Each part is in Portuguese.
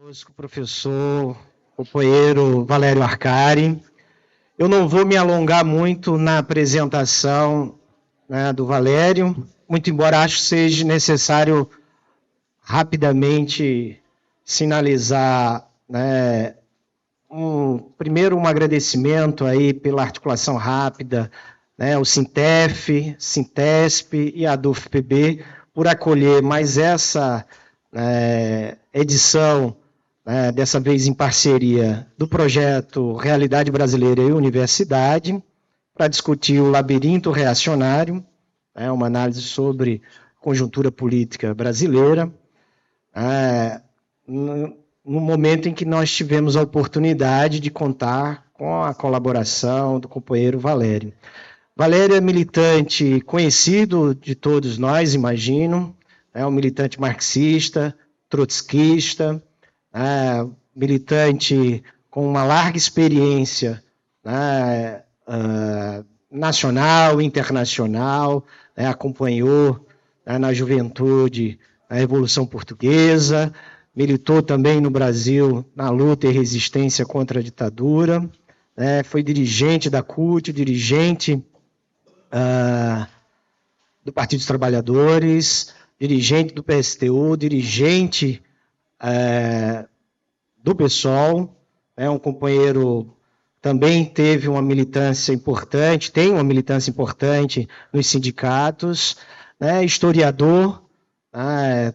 Conosco, professor, companheiro Valério Arcari. Eu não vou me alongar muito na apresentação, né, do Valério, muito embora acho que seja necessário rapidamente sinalizar, né, primeiro um agradecimento aí pela articulação rápida, né, o Sintef, Sintesp e a DUFPB por acolher mais essa edição, dessa vez em parceria, do projeto Realidade Brasileira e Universidade, para discutir o labirinto reacionário, uma análise sobre conjuntura política brasileira, no momento em que nós tivemos a oportunidade de contar com a colaboração do companheiro Valério. Valério é militante conhecido de todos nós, imagino, é um militante marxista, trotskista, militante com uma larga experiência nacional, internacional, acompanhou na juventude a Revolução Portuguesa, militou também no Brasil na luta e resistência contra a ditadura, foi dirigente da CUT, dirigente do Partido dos Trabalhadores, dirigente do PSTU, dirigente do PSOL, um companheiro também teve uma militância importante, tem uma militância importante nos sindicatos, historiador,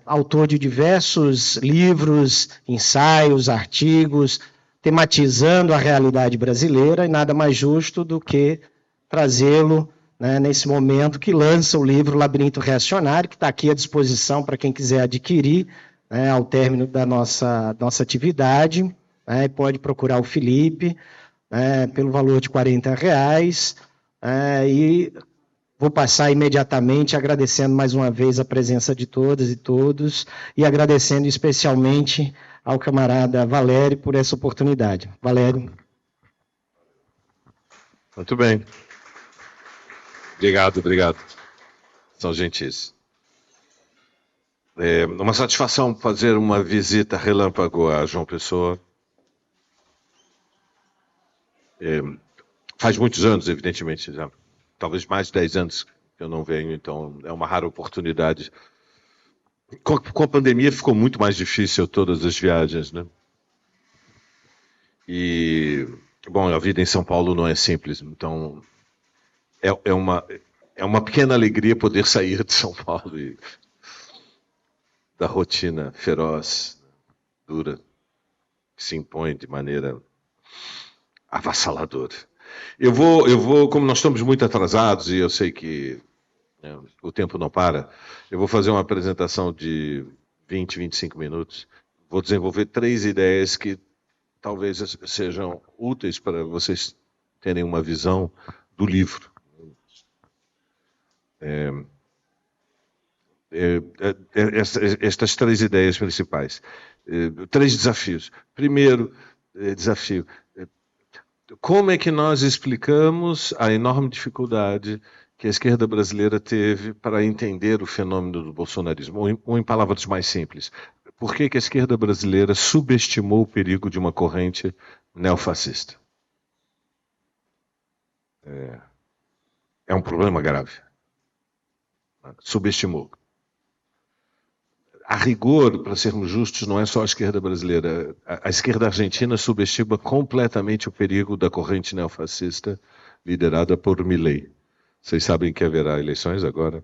autor de diversos livros, ensaios, artigos, tematizando a realidade brasileira, e nada mais justo do que trazê-lo nesse momento que lança o livro Labirinto Reacionário, que está aqui à disposição para quem quiser adquirir, ao término da nossa atividade, pode procurar o Felipe, pelo valor de R$40, e vou passar imediatamente agradecendo mais uma vez a presença de todas e todos, e agradecendo especialmente ao camarada Valério por essa oportunidade. Valério. Muito bem. Obrigado. São gentis. É uma satisfação fazer uma visita relâmpago a João Pessoa. Faz muitos anos, evidentemente, já, talvez mais de 10 anos que eu não venho, então é uma rara oportunidade. Com a pandemia ficou muito mais difícil todas as viagens, né? E, bom, a vida em São Paulo não é simples, então é uma pequena alegria poder sair de São Paulo e da rotina feroz, dura, que se impõe de maneira avassaladora. Eu vou, como nós estamos muito atrasados, e eu sei que o tempo não para, eu vou fazer uma apresentação de 20, 25 minutos. Vou desenvolver 3 ideias que talvez sejam úteis para vocês terem uma visão do livro. Estas 3 ideias principais. 3 desafios. Primeiro desafio. Como é que nós explicamos a enorme dificuldade que a esquerda brasileira teve para entender o fenômeno do bolsonarismo? Ou em palavras mais simples, por que a esquerda brasileira subestimou o perigo de uma corrente neofascista? É um problema grave. Subestimou. A rigor, para sermos justos, não é só a esquerda brasileira. A esquerda argentina subestima completamente o perigo da corrente neofascista liderada por Milei. Vocês sabem que haverá eleições agora,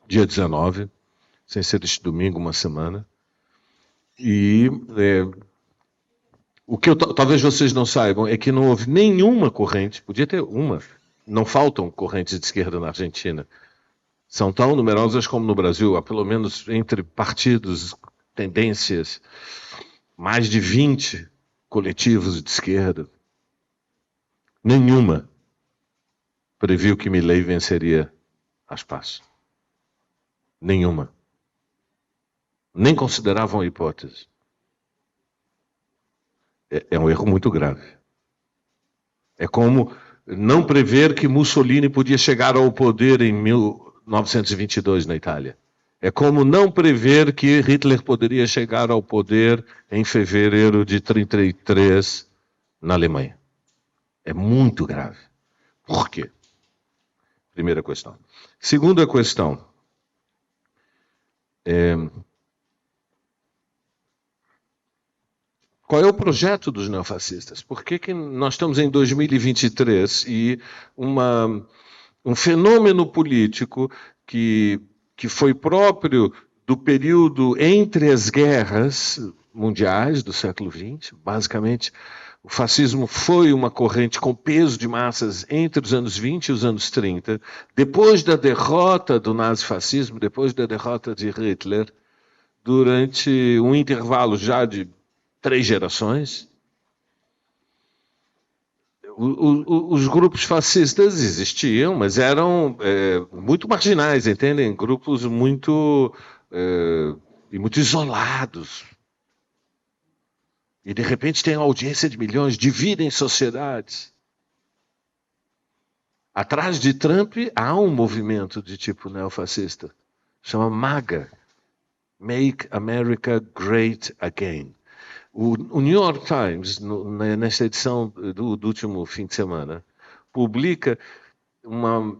dia 19, sem ser este domingo, uma semana. E o que talvez vocês não saibam é que não houve nenhuma corrente, podia ter uma, não faltam correntes de esquerda na Argentina. São tão numerosas como no Brasil, há pelo menos entre partidos, tendências, mais de 20 coletivos de esquerda. Nenhuma previu que Milei venceria as PAS. Nenhuma. Nem consideravam a hipótese. É um erro muito grave. É como não prever que Mussolini podia chegar ao poder em 1922 na Itália. É como não prever que Hitler poderia chegar ao poder em fevereiro de 1933 na Alemanha. É muito grave. Por quê? Primeira questão. Segunda questão. Qual é o projeto dos neofascistas? Por que nós estamos em 2023 e um fenômeno político que foi próprio do período entre as guerras mundiais do século XX, basicamente, o fascismo foi uma corrente com peso de massas entre os anos 20 e os anos 30. Depois da derrota do nazifascismo, depois da derrota de Hitler, durante um intervalo já de 3 gerações, os grupos fascistas existiam, mas eram muito marginais, entendem? Grupos muito isolados. E, de repente, tem uma audiência de milhões, dividem sociedades. Atrás de Trump, há um movimento de tipo neofascista. Chama MAGA. Make America Great Again. O New York Times, nesta edição do último fim de semana, publica uma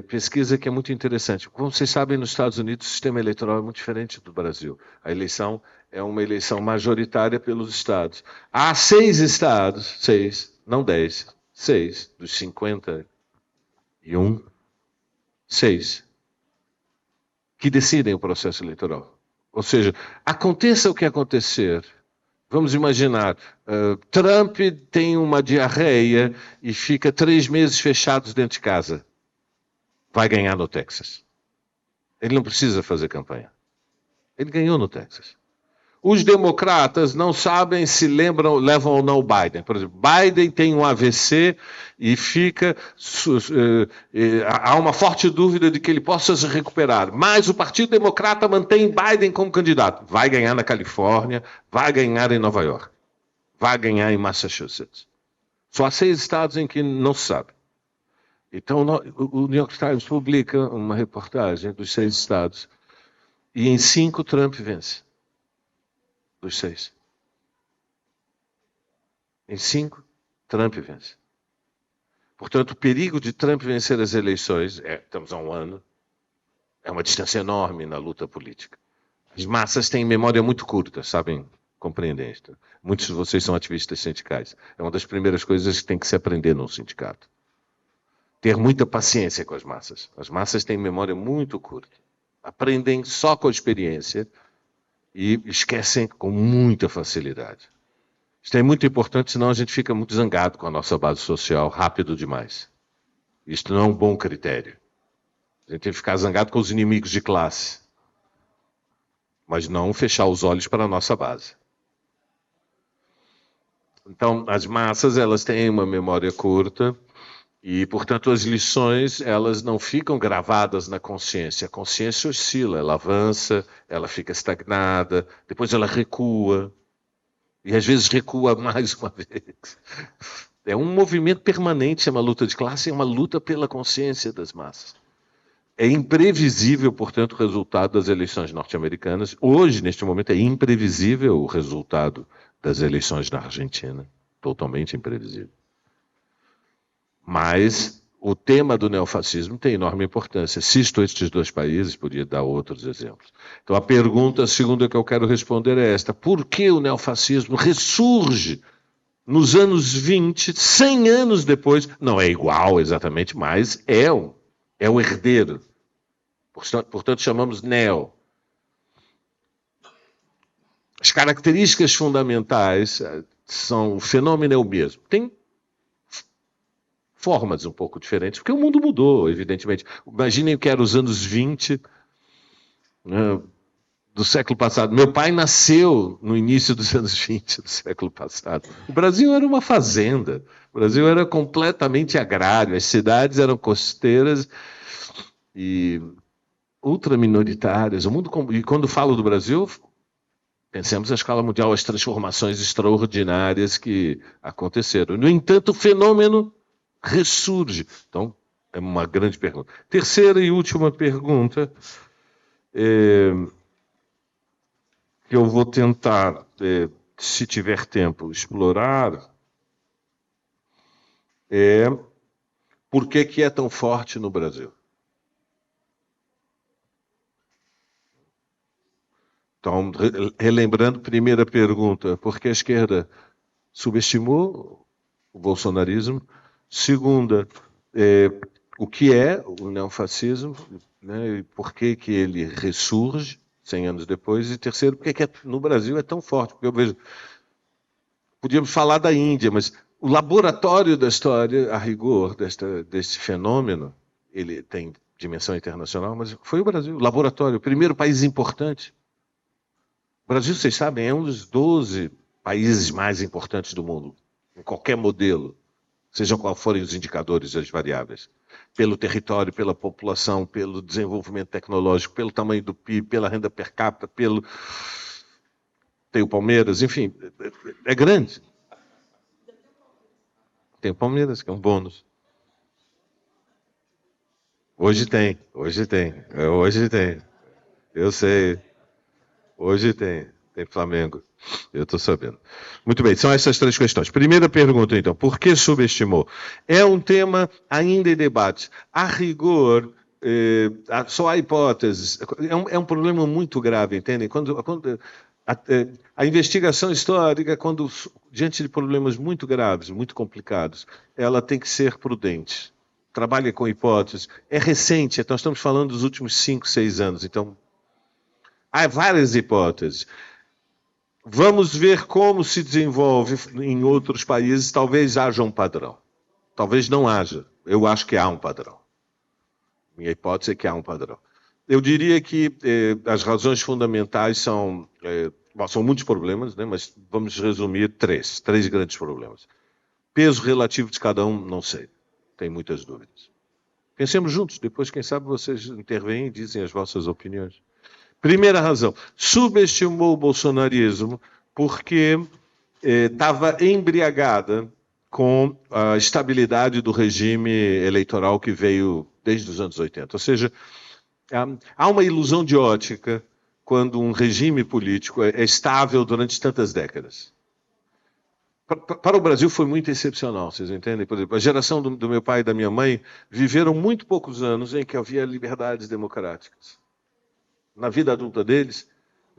pesquisa que é muito interessante. Como vocês sabem, nos Estados Unidos o sistema eleitoral é muito diferente do Brasil. A eleição é uma eleição majoritária pelos estados. Há 6 estados, 6, não 10, 6 dos 51, 6, que decidem o processo eleitoral. Ou seja, aconteça o que acontecer, vamos imaginar, Trump tem uma diarreia e fica 3 meses fechados dentro de casa. Vai ganhar no Texas. Ele não precisa fazer campanha. Ele ganhou no Texas. Os democratas não sabem se levam ou não o Biden. Por exemplo, Biden tem um AVC e há uma forte dúvida de que ele possa se recuperar. Mas o Partido Democrata mantém Biden como candidato. Vai ganhar na Califórnia, vai ganhar em Nova York, vai ganhar em Massachusetts. Só há 6 estados em que não se sabe. Então, o New York Times publica uma reportagem dos 6 estados e em 5 Trump vence. Dos 6. Em 5, Trump vence. Portanto, o perigo de Trump vencer as eleições, estamos há um ano, é uma distância enorme na luta política. As massas têm memória muito curta, sabem, compreendem isto. Muitos de vocês são ativistas sindicais. É uma das primeiras coisas que tem que se aprender num sindicato. Ter muita paciência com as massas. As massas têm memória muito curta. Aprendem só com a experiência e esquecem com muita facilidade. Isto é muito importante, senão a gente fica muito zangado com a nossa base social rápido demais. Isto não é um bom critério. A gente tem que ficar zangado com os inimigos de classe, mas não fechar os olhos para a nossa base. Então, as massas, elas têm uma memória curta e, portanto, as lições, elas não ficam gravadas na consciência. A consciência oscila, ela avança, ela fica estagnada, depois ela recua. E, às vezes, recua mais uma vez. É um movimento permanente, é uma luta de classe, é uma luta pela consciência das massas. É imprevisível, portanto, o resultado das eleições norte-americanas. Hoje, neste momento, é imprevisível o resultado das eleições na Argentina. Totalmente imprevisível. Mas o tema do neofascismo tem enorme importância. Cisto estes 2 países, podia dar outros exemplos. Então a pergunta segunda que eu quero responder é esta: por que o neofascismo ressurge nos anos 20, 100 anos depois? Não é igual exatamente, mas é o herdeiro. Portanto, chamamos neo. As características fundamentais são: o fenômeno é o mesmo. Tem formas um pouco diferentes, porque o mundo mudou, evidentemente. Imaginem o que eram os anos 20, né, do século passado. Meu pai nasceu no início dos anos 20 do século passado. O Brasil era uma fazenda. O Brasil era completamente agrário. As cidades eram costeiras e ultraminoritárias. E quando falo do Brasil, pensemos à escala mundial, as transformações extraordinárias que aconteceram. No entanto, o fenômeno ressurge. Então, é uma grande pergunta. Terceira e última pergunta que eu vou tentar, se tiver tempo, explorar, é por que é tão forte no Brasil. Então, relembrando, primeira pergunta, por que a esquerda subestimou o bolsonarismo? Segunda, o que é o neofascismo, né, e por que ele ressurge 100 anos depois? E terceiro, por que no Brasil é tão forte? Porque eu vejo, podíamos falar da Índia, mas o laboratório da história, a rigor, deste fenômeno, ele tem dimensão internacional, mas foi o Brasil, o laboratório, o primeiro país importante. O Brasil, vocês sabem, é um dos 12 países mais importantes do mundo, em qualquer modelo, sejam quais forem os indicadores e as variáveis. Pelo território, pela população, pelo desenvolvimento tecnológico, pelo tamanho do PIB, pela renda per capita, tem o Palmeiras, enfim, é grande. Tem o Palmeiras, que é um bônus. Hoje tem. Eu sei. Hoje tem Flamengo. Eu estou sabendo. Muito bem, são essas três questões. Primeira pergunta, então, por que subestimou? É um tema ainda em debate. A rigor, só há hipóteses. É um problema muito grave, entendem? A investigação histórica, diante de problemas muito graves, muito complicados, ela tem que ser prudente. Trabalha com hipóteses. É recente, então estamos falando dos últimos 5, 6 anos. Então, há várias hipóteses. Vamos ver como se desenvolve em outros países. Talvez haja um padrão. Talvez não haja. Eu acho que há um padrão. Minha hipótese é que há um padrão. Eu diria que as razões fundamentais são muitos problemas, né, mas vamos resumir três grandes problemas. Peso relativo de cada um, não sei. Tenho muitas dúvidas. Pensemos juntos, depois, quem sabe, vocês intervêm e dizem as vossas opiniões. Primeira razão, subestimou o bolsonarismo porque estava embriagada com a estabilidade do regime eleitoral que veio desde os anos 80. Ou seja, há uma ilusão de ótica quando um regime político é estável durante tantas décadas. Para o Brasil foi muito excepcional, vocês entendem? Por exemplo, a geração do meu pai e da minha mãe viveram muito poucos anos em que havia liberdades democráticas. Na vida adulta deles,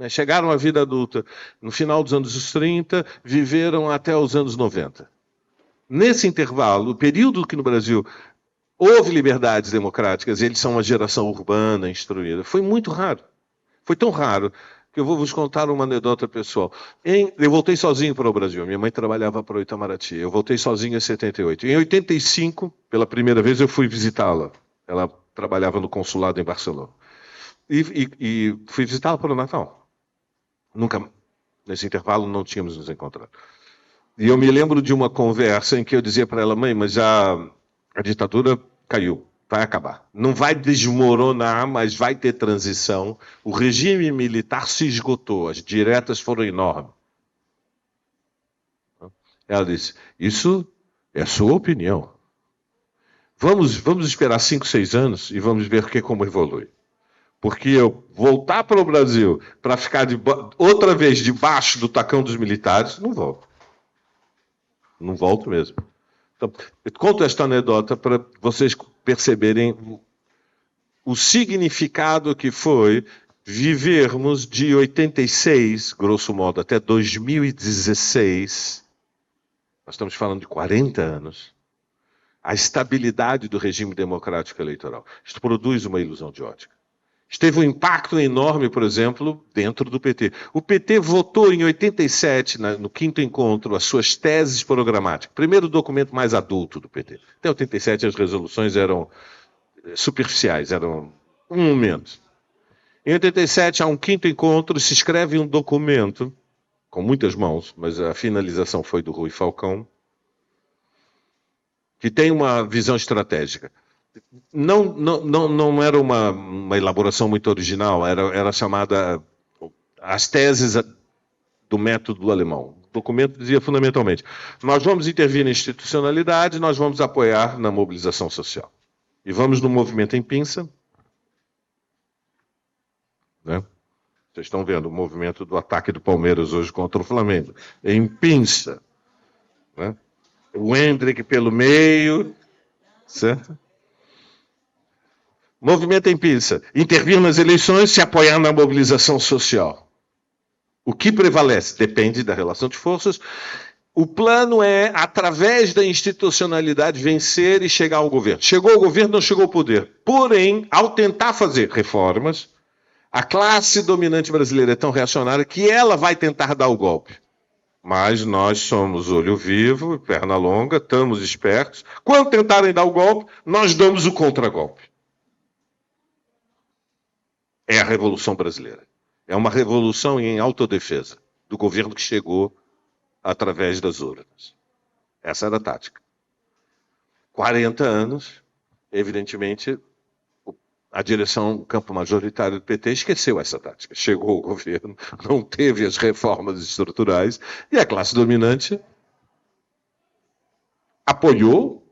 chegaram à vida adulta no final dos anos 30, viveram até os anos 90. Nesse intervalo, o período que no Brasil houve liberdades democráticas, eles são uma geração urbana, instruída, foi muito raro. Foi tão raro que eu vou vos contar uma anedota pessoal. Eu voltei sozinho para o Brasil, minha mãe trabalhava para o Itamaraty, eu voltei sozinho em 78. Em 85, pela primeira vez, eu fui visitá-la. Ela trabalhava no consulado em Barcelona. E fui visitá-la para o Natal. Nunca, nesse intervalo, não tínhamos nos encontrado. E eu me lembro de uma conversa em que eu dizia para ela, mãe, mas a ditadura caiu, vai acabar. Não vai desmoronar, mas vai ter transição. O regime militar se esgotou, as diretas foram enormes. Ela disse, isso é a sua opinião. Vamos esperar 5, 6 anos e vamos ver como evolui. Porque eu voltar para o Brasil para ficar outra vez debaixo do tacão dos militares, não volto. Não volto mesmo. Então, eu conto esta anedota para vocês perceberem o significado que foi vivermos de 86, grosso modo, até 2016, nós estamos falando de 40 anos, a estabilidade do regime democrático eleitoral. Isto produz uma ilusão de ótica. Isto teve um impacto enorme, por exemplo, dentro do PT. O PT votou em 87, no 5º encontro, as suas teses programáticas. Primeiro documento mais adulto do PT. Até 87 as resoluções eram superficiais, eram um momento. Em 87 há um 5º encontro, se escreve um documento, com muitas mãos, mas a finalização foi do Rui Falcão, que tem uma visão estratégica. Não era uma elaboração muito original, era chamada as teses do método alemão. O documento dizia fundamentalmente, nós vamos intervir na institucionalidade, nós vamos apoiar na mobilização social. E vamos no movimento em pinça, né? Vocês estão vendo o movimento do ataque do Palmeiras hoje contra o Flamengo. Em pinça. Né? O Hendrick pelo meio. Certo? Movimento em pinça. Intervir nas eleições, se apoiar na mobilização social. O que prevalece? Depende da relação de forças. O plano é, através da institucionalidade, vencer e chegar ao governo. Chegou ao governo, não chegou ao poder. Porém, ao tentar fazer reformas, a classe dominante brasileira é tão reacionária que ela vai tentar dar o golpe. Mas nós somos olho vivo, perna longa, estamos espertos. Quando tentarem dar o golpe, nós damos o contragolpe. É a Revolução Brasileira. É uma revolução em autodefesa do governo que chegou através das urnas. Essa era a tática. 40 anos, evidentemente, a direção, o campo majoritário do PT esqueceu essa tática. Chegou o governo, não teve as reformas estruturais e a classe dominante apoiou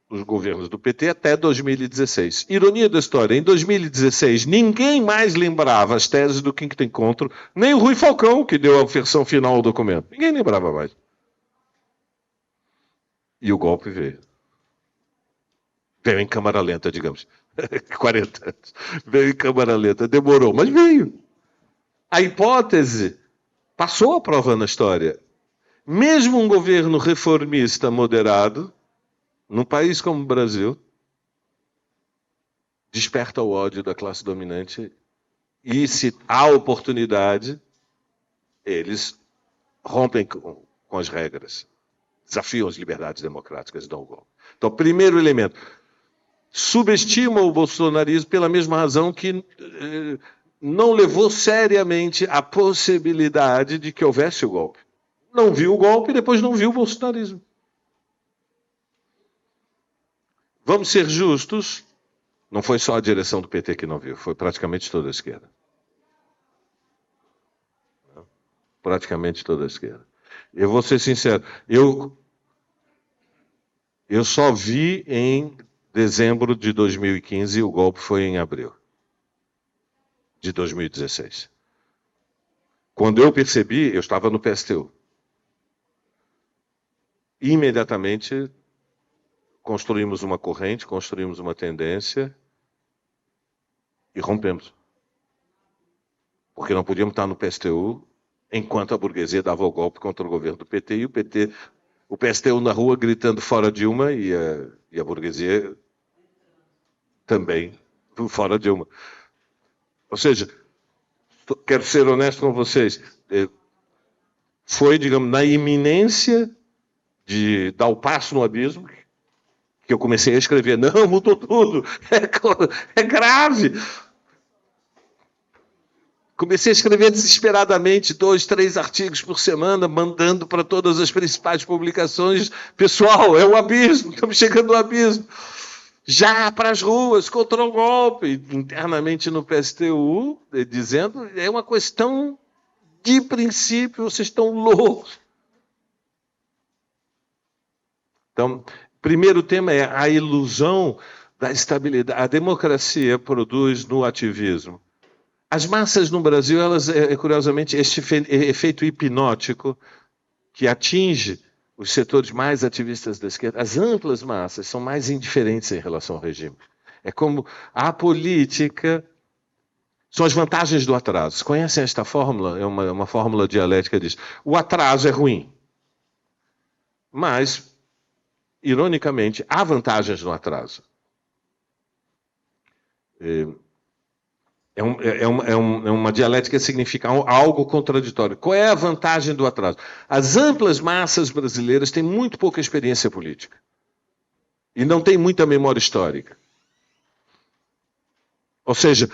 os governos do PT até 2016. Ironia da história, em 2016 ninguém mais lembrava as teses do Quinto Encontro, nem o Rui Falcão, que deu a versão final ao documento. Ninguém lembrava mais. E o golpe veio. Veio em câmara lenta, digamos. 40 anos. Veio em câmara lenta. Demorou, mas veio. A hipótese passou a prova na história. Mesmo um governo reformista moderado, num país como o Brasil, desperta o ódio da classe dominante e, se há oportunidade, eles rompem com as regras, desafiam as liberdades democráticas e dão o golpe. Então, primeiro elemento, subestima o bolsonarismo pela mesma razão que não levou seriamente a possibilidade de que houvesse o golpe. Não viu o golpe e depois não viu o bolsonarismo. Vamos ser justos, não foi só a direção do PT que não viu, foi praticamente toda a esquerda. Praticamente toda a esquerda. Eu vou ser sincero, eu só vi em dezembro de 2015 e o golpe foi em abril de 2016. Quando eu percebi, eu estava no PSTU. Imediatamente construímos uma corrente, construímos uma tendência e rompemos. Porque não podíamos estar no PSTU enquanto a burguesia dava o golpe contra o governo do PT e o PSTU na rua gritando fora Dilma e a burguesia também fora Dilma. Ou seja, quero ser honesto com vocês, foi, digamos, na iminência de dar o passo no abismo que eu comecei a escrever, não, mudou tudo, é grave. Comecei a escrever desesperadamente 2, 3 artigos por semana, mandando para todas as principais publicações. Pessoal, é o abismo, estamos chegando ao abismo. Já para as ruas, contra o golpe. Internamente no PSTU, dizendo, é uma questão de princípio, vocês estão loucos. Então, primeiro tema é a ilusão da estabilidade. A democracia produz no ativismo. As massas no Brasil, elas, curiosamente, este efeito hipnótico que atinge os setores mais ativistas da esquerda, as amplas massas são mais indiferentes em relação ao regime. É como a política... São as vantagens do atraso. Conhecem esta fórmula? É uma fórmula dialética que diz, o atraso é ruim. Mas, ironicamente, há vantagens no atraso. É uma dialética que significa algo contraditório. Qual é a vantagem do atraso? As amplas massas brasileiras têm muito pouca experiência política. E não têm muita memória histórica. Ou seja,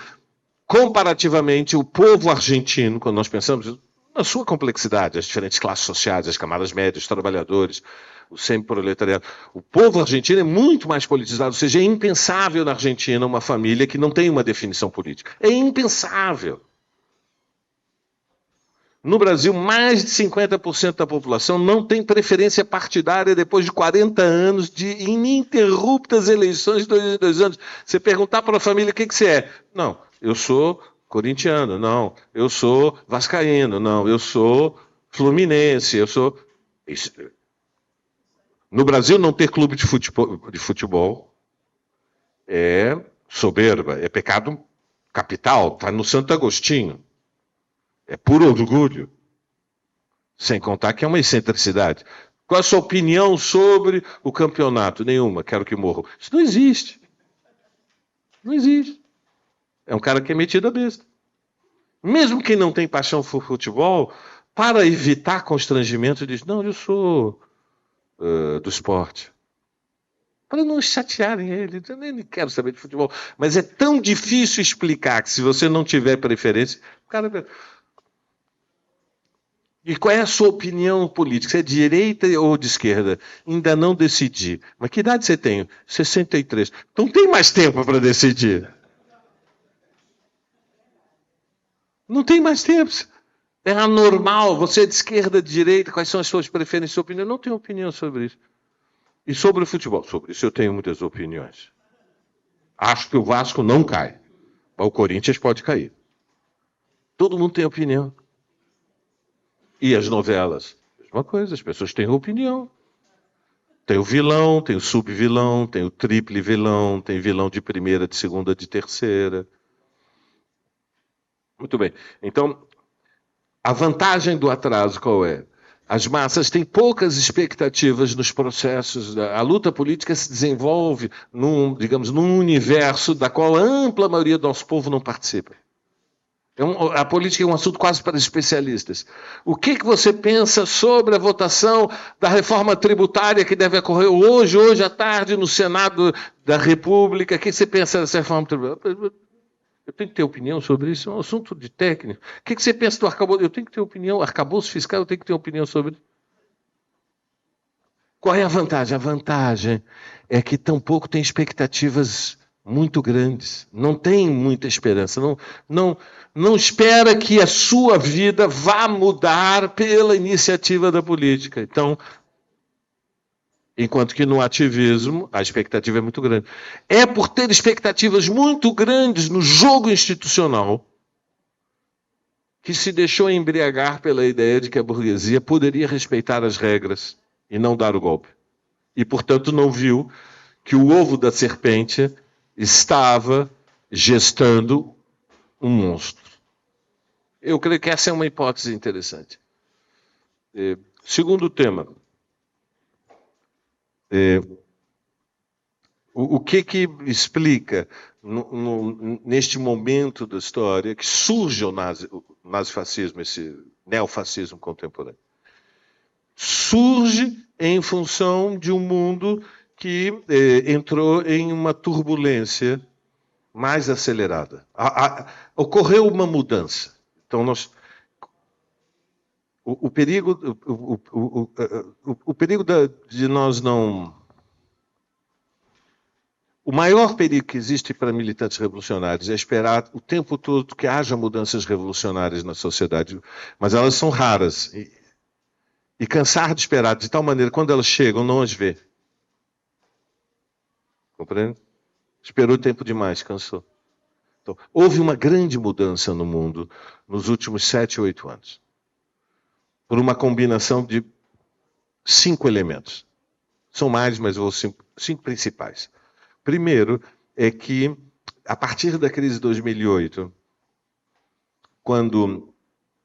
comparativamente, o povo argentino, quando nós pensamos na sua complexidade, as diferentes classes sociais, as camadas médias, os trabalhadores, o semi-proletariado, o povo argentino é muito mais politizado, ou seja, é impensável na Argentina uma família que não tem uma definição política. É impensável. No Brasil, mais de 50% da população não tem preferência partidária depois de 40 anos de ininterruptas eleições de 2 em 2 anos. Você perguntar para a família o que você é. Não, eu sou corintiano, não. Eu sou vascaíno, não. Eu sou fluminense, eu sou... No Brasil, não ter clube de futebol é soberba, é pecado capital, está no Santo Agostinho. É puro orgulho. Sem contar que é uma excentricidade. Qual a sua opinião sobre o campeonato? Nenhuma, quero que morram. Isso não existe. Não existe. É um cara que é metido a besta. Mesmo quem não tem paixão por futebol, para evitar constrangimento, diz, não, eu sou do esporte. Para não chatearem ele. Eu nem quero saber de futebol. Mas é tão difícil explicar que se você não tiver preferência, o cara... E qual é a sua opinião política? Você é de direita ou de esquerda? Ainda não decidi. Mas que idade você tem? 63. Então tem mais tempo para decidir. Não tem mais tempo. É anormal. Você é de esquerda, de direita, quais são as suas preferências, sua opinião? Eu não tenho opinião sobre isso. E sobre o futebol? Sobre isso eu tenho muitas opiniões. Acho que o Vasco não cai. Mas o Corinthians pode cair. Todo mundo tem opinião. E as novelas? Mesma coisa, as pessoas têm opinião. Tem o vilão, tem o subvilão, tem o triple vilão, tem vilão de primeira, de segunda, de terceira. Muito bem. Então, a vantagem do atraso qual é? As massas têm poucas expectativas nos processos. A luta política se desenvolve num universo da qual a ampla maioria do nosso povo não participa. A política é um assunto quase para especialistas. O que você pensa sobre a votação da reforma tributária que deve ocorrer hoje à tarde, no Senado da República? O que você pensa dessa reforma tributária? Eu tenho que ter opinião sobre isso, é um assunto de técnico. O que você pensa do arcabouço? Eu tenho que ter opinião. Arcabouço fiscal, eu tenho que ter opinião sobre isso. Qual é a vantagem? A vantagem é que tampouco tem expectativas muito grandes, não tem muita esperança, não espera que a sua vida vá mudar pela iniciativa da política. Então, enquanto que no ativismo a expectativa é muito grande. É por ter expectativas muito grandes no jogo institucional que se deixou embriagar pela ideia de que a burguesia poderia respeitar as regras e não dar o golpe. E, portanto, não viu que o ovo da serpente estava gestando um monstro. Eu creio que essa é uma hipótese interessante. Segundo tema. O que explica, neste momento da história, que surge o nazifascismo, esse neofascismo contemporâneo? Surge em função de um mundo que entrou em uma turbulência mais acelerada. Ocorreu uma mudança. Então, o perigo de nós não... O maior perigo que existe para militantes revolucionários é esperar o tempo todo que haja mudanças revolucionárias na sociedade, mas elas são raras. E cansar de esperar de tal maneira, quando elas chegam, não as vê. Compreende? Esperou tempo demais, cansou. Então, houve uma grande mudança no mundo nos últimos 7 ou 8 anos. Por uma combinação de 5 elementos. São mais, mas eu vou 5 principais. Primeiro é que, a partir da crise de 2008, quando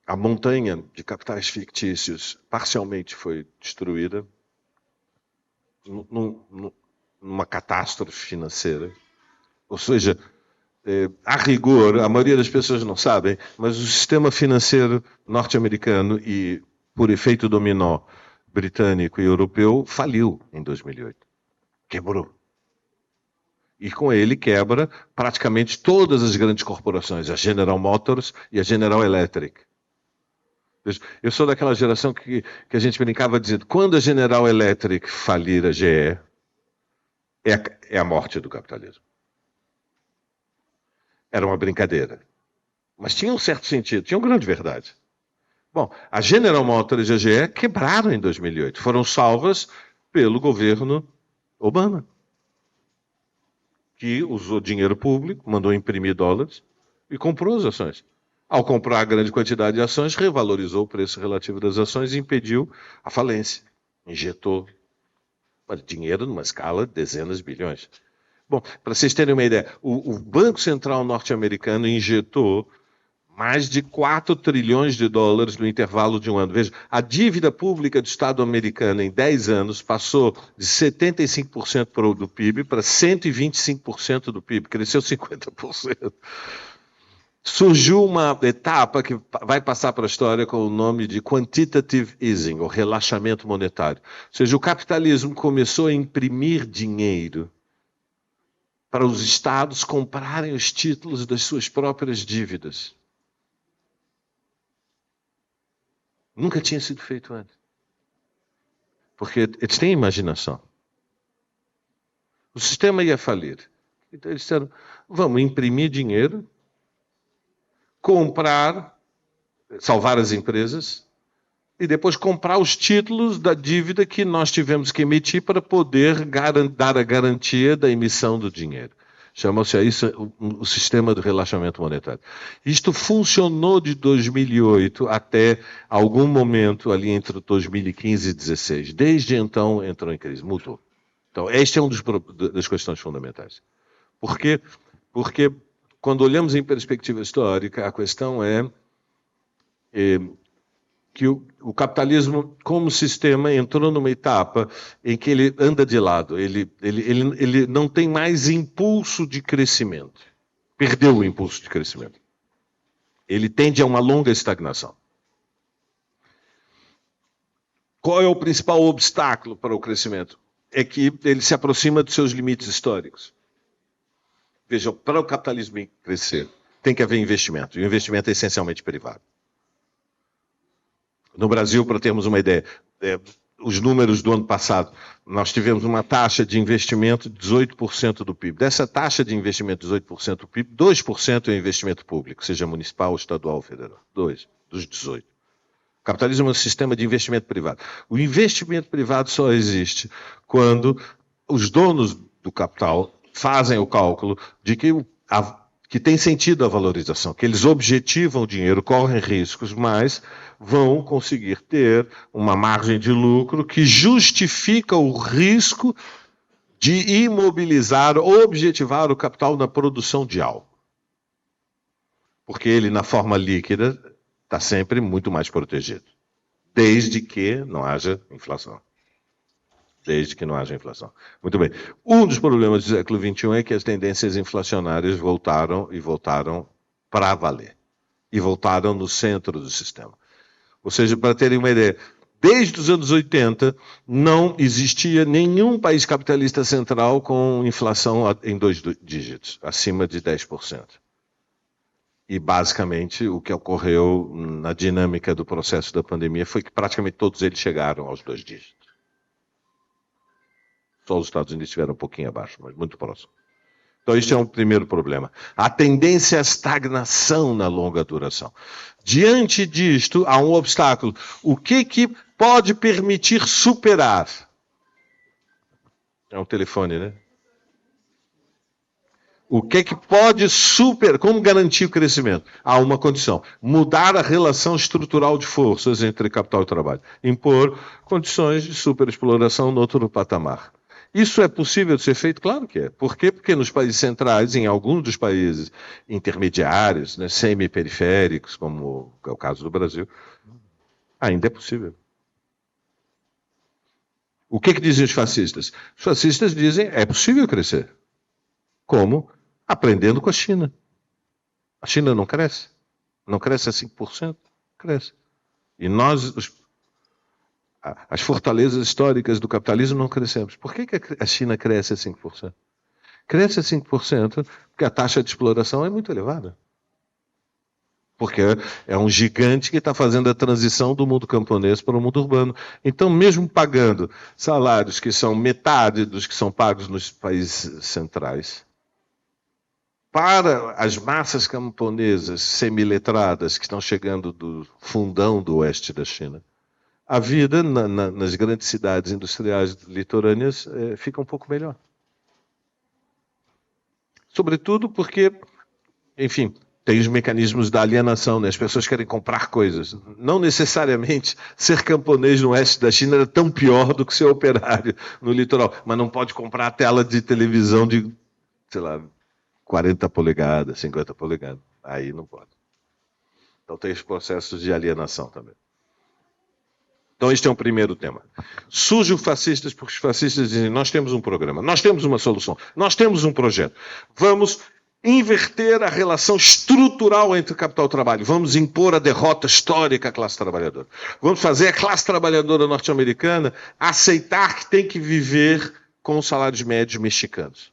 a montanha de capitais fictícios parcialmente foi destruída, numa catástrofe financeira. Ou seja, a rigor, a maioria das pessoas não sabem, mas o sistema financeiro norte-americano e, por efeito dominó, britânico e europeu, faliu em 2008. Quebrou. E com ele quebra praticamente todas as grandes corporações, a General Motors e a General Electric. Eu sou daquela geração que a gente brincava dizendo, quando a General Electric falir a GE, é a morte do capitalismo. Era uma brincadeira. Mas tinha um certo sentido, tinha uma grande verdade. Bom, a General Motors e a GE quebraram em 2008. Foram salvas pelo governo Obama, que usou dinheiro público, mandou imprimir dólares e comprou as ações. Ao comprar a grande quantidade de ações, revalorizou o preço relativo das ações e impediu a falência. Injetou dinheiro numa escala de dezenas de bilhões. Bom, para vocês terem uma ideia, o Banco Central norte-americano injetou mais de 4 trilhões de dólares no intervalo de um ano. Veja, a dívida pública do Estado americano em 10 anos passou de 75% do PIB para 125% do PIB, cresceu 50%. Surgiu uma etapa que vai passar para a história com o nome de quantitative easing, ou relaxamento monetário. Ou seja, o capitalismo começou a imprimir dinheiro para os estados comprarem os títulos das suas próprias dívidas. Nunca tinha sido feito antes. Porque eles têm imaginação. O sistema ia falir. Então eles disseram, vamos imprimir dinheiro, comprar, salvar as empresas, e depois comprar os títulos da dívida que nós tivemos que emitir para poder dar a garantia da emissão do dinheiro. Chama-se isso o sistema de relaxamento monetário. Isto funcionou de 2008 até algum momento ali entre 2015 e 2016. Desde então entrou em crise, mudou. Então, este é das questões fundamentais. Por quê? Porque quando olhamos em perspectiva histórica, a questão é que o capitalismo, como sistema, entrou numa etapa em que ele anda de lado, ele não tem mais impulso de crescimento. Perdeu o impulso de crescimento. Ele tende a uma longa estagnação. Qual é o principal obstáculo para o crescimento? É que ele se aproxima dos seus limites históricos. Veja, para o capitalismo crescer, tem que haver investimento. E o investimento é essencialmente privado. No Brasil, para termos uma ideia, os números do ano passado, nós tivemos uma taxa de investimento de 18% do PIB. Dessa taxa de investimento de 18% do PIB, 2% é investimento público, seja municipal, estadual ou federal. 2 dos 18. O capitalismo é um sistema de investimento privado. O investimento privado só existe quando os donos do capital fazem o cálculo de que tem sentido a valorização, que eles objetivam o dinheiro, correm riscos, mas vão conseguir ter uma margem de lucro que justifica o risco de imobilizar ou objetivar o capital na produção de algo. Porque ele, na forma líquida, está sempre muito mais protegido, desde que não haja inflação. Desde que não haja inflação. Muito bem. Um dos problemas do século XXI é que as tendências inflacionárias voltaram para valer. E voltaram no centro do sistema. Ou seja, para terem uma ideia, desde os anos 80 não existia nenhum país capitalista central com inflação em 2 dígitos, acima de 10%. E, basicamente, o que ocorreu na dinâmica do processo da pandemia foi que praticamente todos eles chegaram aos 2 dígitos. Só os Estados Unidos estiveram um pouquinho abaixo, mas muito próximo. Então, este é um primeiro problema. A tendência à estagnação na longa duração. Diante disto, há um obstáculo. O que pode permitir superar? É um telefone, né? O que pode superar? Como garantir o crescimento? Há uma condição. Mudar a relação estrutural de forças entre capital e trabalho. Impor condições de superexploração no outro patamar. Isso é possível de ser feito? Claro que é. Por quê? Porque nos países centrais, em alguns dos países intermediários, né, semi-periféricos, como é o caso do Brasil, ainda é possível. O que dizem os fascistas? Os fascistas dizem que é possível crescer. Como? Aprendendo com a China. A China não cresce. Não cresce a 5%. Cresce. E nós, as fortalezas históricas do capitalismo, não crescemos. Por que a China cresce a 5%? Cresce a 5% porque a taxa de exploração é muito elevada. Porque é um gigante que está fazendo a transição do mundo camponês para o mundo urbano. Então, mesmo pagando salários que são metade dos que são pagos nos países centrais, para as massas camponesas semiletradas que estão chegando do fundão do oeste da China, a vida nas grandes cidades industriais litorâneas fica um pouco melhor. Sobretudo porque, enfim, Tem os mecanismos da alienação, né? As pessoas querem comprar coisas. Não necessariamente ser camponês no oeste da China era tão pior do que ser operário no litoral, mas não pode comprar a tela de televisão de, sei lá, 40 polegadas, 50 polegadas. Aí não pode. Então tem os processos de alienação também. Então este é o primeiro tema. Surgem fascistas porque os fascistas dizem, nós temos um programa, nós temos uma solução, nós temos um projeto. Vamos inverter a relação estrutural entre capital e trabalho. Vamos impor a derrota histórica à classe trabalhadora. Vamos fazer a classe trabalhadora norte-americana aceitar que tem que viver com os salários médios mexicanos.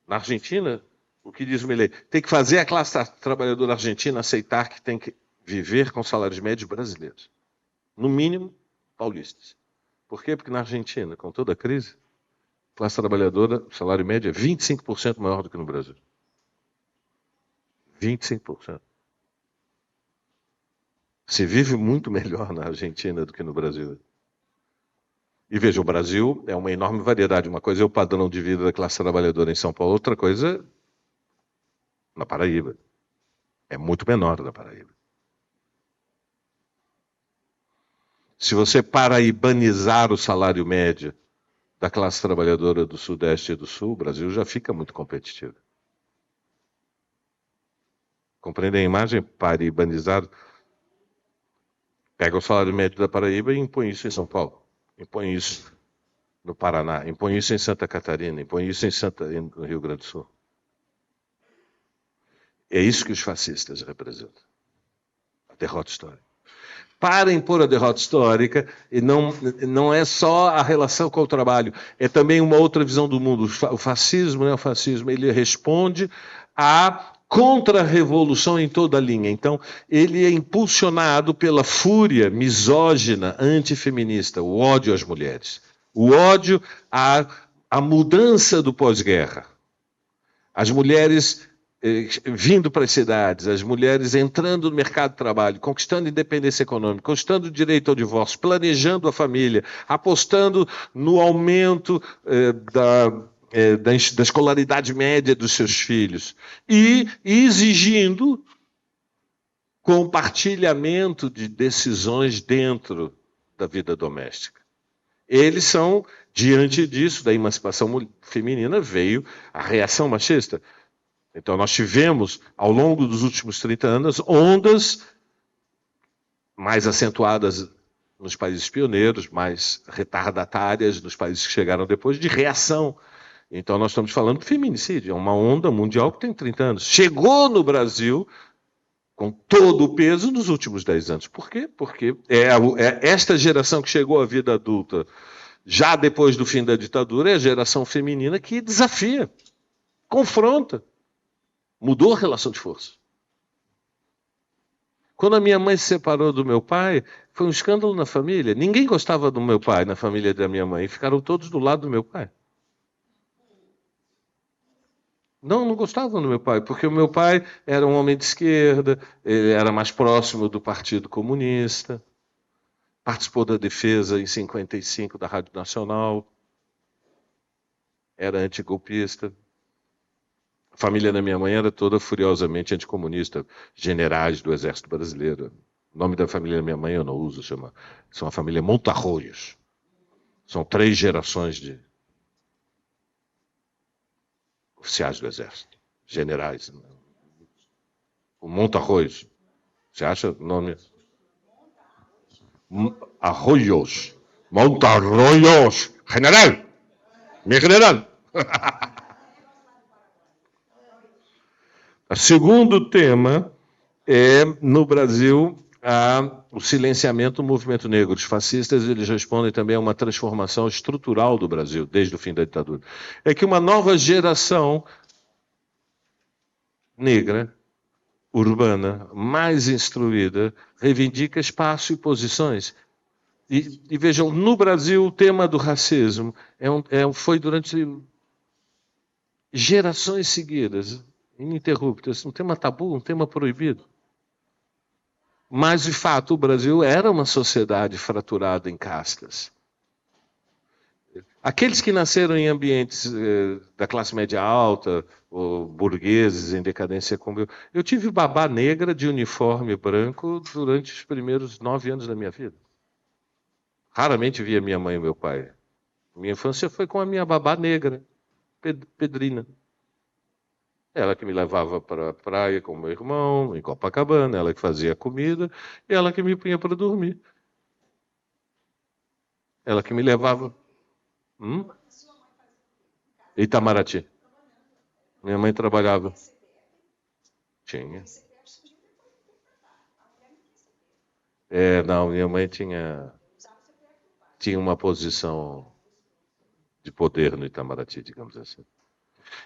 Na Argentina, o que diz o Milei? Tem que fazer a classe trabalhadora argentina aceitar que tem que viver com salários médios brasileiros. No mínimo, paulistas. Por quê? Porque na Argentina, com toda a crise, a classe trabalhadora, o salário médio é 25% maior do que no Brasil. 25%. Se vive muito melhor na Argentina do que no Brasil. E veja, o Brasil é uma enorme variedade. Uma coisa é o padrão de vida da classe trabalhadora em São Paulo, outra coisa na Paraíba. É muito menor na Paraíba. Se você paraibanizar o salário médio da classe trabalhadora do Sudeste e do Sul, o Brasil já fica muito competitivo. Compreendem a imagem? Paraibanizado. Pega o salário médio da Paraíba e impõe isso em São Paulo. Impõe isso no Paraná. Impõe isso em Santa Catarina. Impõe isso no Rio Grande do Sul. É isso que os fascistas representam. A derrota histórica. Para impor a derrota histórica, e não é só a relação com o trabalho, é também uma outra visão do mundo. O fascismo, né, o fascismo, ele responde à contra-revolução em toda a linha. Então, ele é impulsionado pela fúria misógina, antifeminista, o ódio às mulheres, o ódio à mudança do pós-guerra. As mulheres vindo para as cidades, as mulheres entrando no mercado de trabalho, conquistando independência econômica, conquistando o direito ao divórcio, planejando a família, apostando no aumento da escolaridade média dos seus filhos e exigindo compartilhamento de decisões dentro da vida doméstica. Eles são, diante disso, da emancipação feminina, veio a reação machista. Então, nós tivemos, ao longo dos últimos 30 anos, ondas mais acentuadas nos países pioneiros, mais retardatárias nos países que chegaram depois, de reação. Então, nós estamos falando de feminicídio, é uma onda mundial que tem 30 anos. Chegou no Brasil com todo o peso nos últimos 10 anos. Por quê? Porque é esta geração que chegou à vida adulta, já depois do fim da ditadura, é a geração feminina que desafia, confronta. Mudou a relação de força. Quando a minha mãe se separou do meu pai, foi um escândalo na família. Ninguém gostava do meu pai na família da minha mãe. Ficaram todos do lado do meu pai. Não gostavam do meu pai, porque o meu pai era um homem de esquerda, ele era mais próximo do Partido Comunista, participou da defesa em 55 da Rádio Nacional, era antigolpista. A família da minha mãe era toda furiosamente anticomunista, generais do Exército Brasileiro. O nome da família da minha mãe eu não uso, são a família Montarroios. São 3 gerações de oficiais do Exército, generais. O Montarroios, você acha o nome? Arroios. Montarroios. General! Meu general! O segundo tema é, no Brasil, o silenciamento do movimento negro. Os fascistas eles respondem também a uma transformação estrutural do Brasil, desde o fim da ditadura. É que uma nova geração negra, urbana, mais instruída, reivindica espaço e posições. E vejam, no Brasil, o tema do racismo foi durante gerações seguidas, ininterruptas, um tema tabu, um tema proibido. Mas, de fato, o Brasil era uma sociedade fraturada em castas. Aqueles que nasceram em ambientes da classe média alta, ou burgueses em decadência como eu. Eu tive babá negra de uniforme branco durante os primeiros 9 anos da minha vida. Raramente via minha mãe e meu pai. Minha infância foi com a minha babá negra, Pedrina. Ela que me levava para a praia com meu irmão, em Copacabana, ela que fazia a comida, e ela que me punha para dormir. Ela que me levava. Itamaraty. Minha mãe trabalhava. Tinha. Não, minha mãe tinha uma posição de poder no Itamaraty, digamos assim.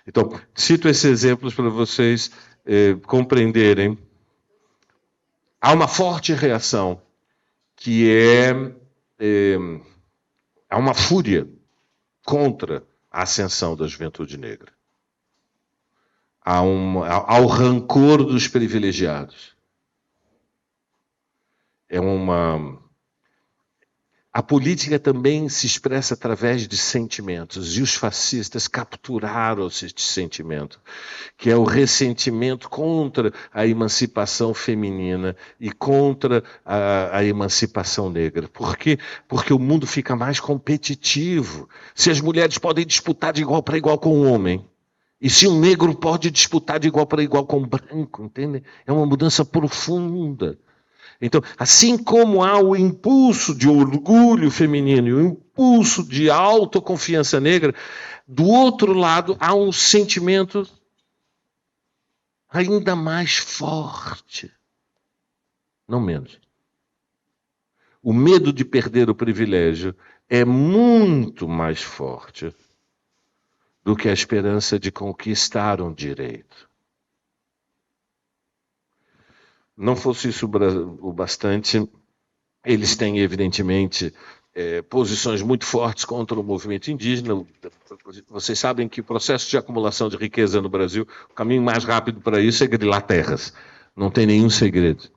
Então, cito esses exemplos para vocês compreenderem. Há uma forte reação que há uma fúria contra a ascensão da juventude negra. Há o rancor dos privilegiados. A política também se expressa através de sentimentos, e os fascistas capturaram esse sentimento, que é o ressentimento contra a emancipação feminina e contra a emancipação negra. Por quê? Porque o mundo fica mais competitivo. Se as mulheres podem disputar de igual para igual com o homem, e se um negro pode disputar de igual para igual com o branco, entende? É uma mudança profunda. Então, assim como há o impulso de orgulho feminino e o impulso de autoconfiança negra, do outro lado há um sentimento ainda mais forte, não menos. O medo de perder o privilégio é muito mais forte do que a esperança de conquistar um direito. Não fosse isso o bastante, eles têm, evidentemente, posições muito fortes contra o movimento indígena. Vocês sabem que o processo de acumulação de riqueza no Brasil, o caminho mais rápido para isso é grilar terras. Não tem nenhum segredo.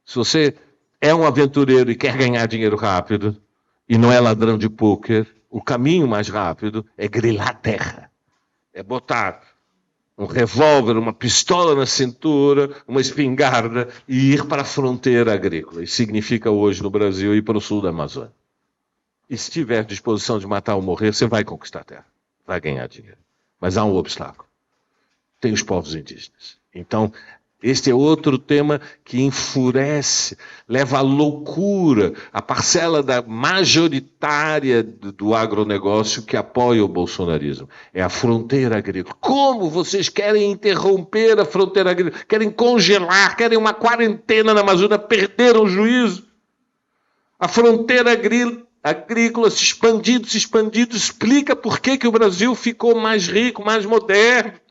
Se você é um aventureiro e quer ganhar dinheiro rápido, e não é ladrão de pôquer, o caminho mais rápido é grilar terra. É botar um revólver, uma pistola na cintura, uma espingarda e ir para a fronteira agrícola. Isso significa hoje no Brasil ir para o sul da Amazônia. E se tiver disposição de matar ou morrer, você vai conquistar a terra, vai ganhar dinheiro. Mas há um obstáculo. Tem os povos indígenas. Então, este é outro tema que enfurece, leva à loucura a parcela majoritária do agronegócio que apoia o bolsonarismo. É a fronteira agrícola. Como vocês querem interromper a fronteira agrícola? Querem congelar, querem uma quarentena na Amazônia, perderam o juízo. A fronteira agrícola se expandindo, explica por que o Brasil ficou mais rico, mais moderno.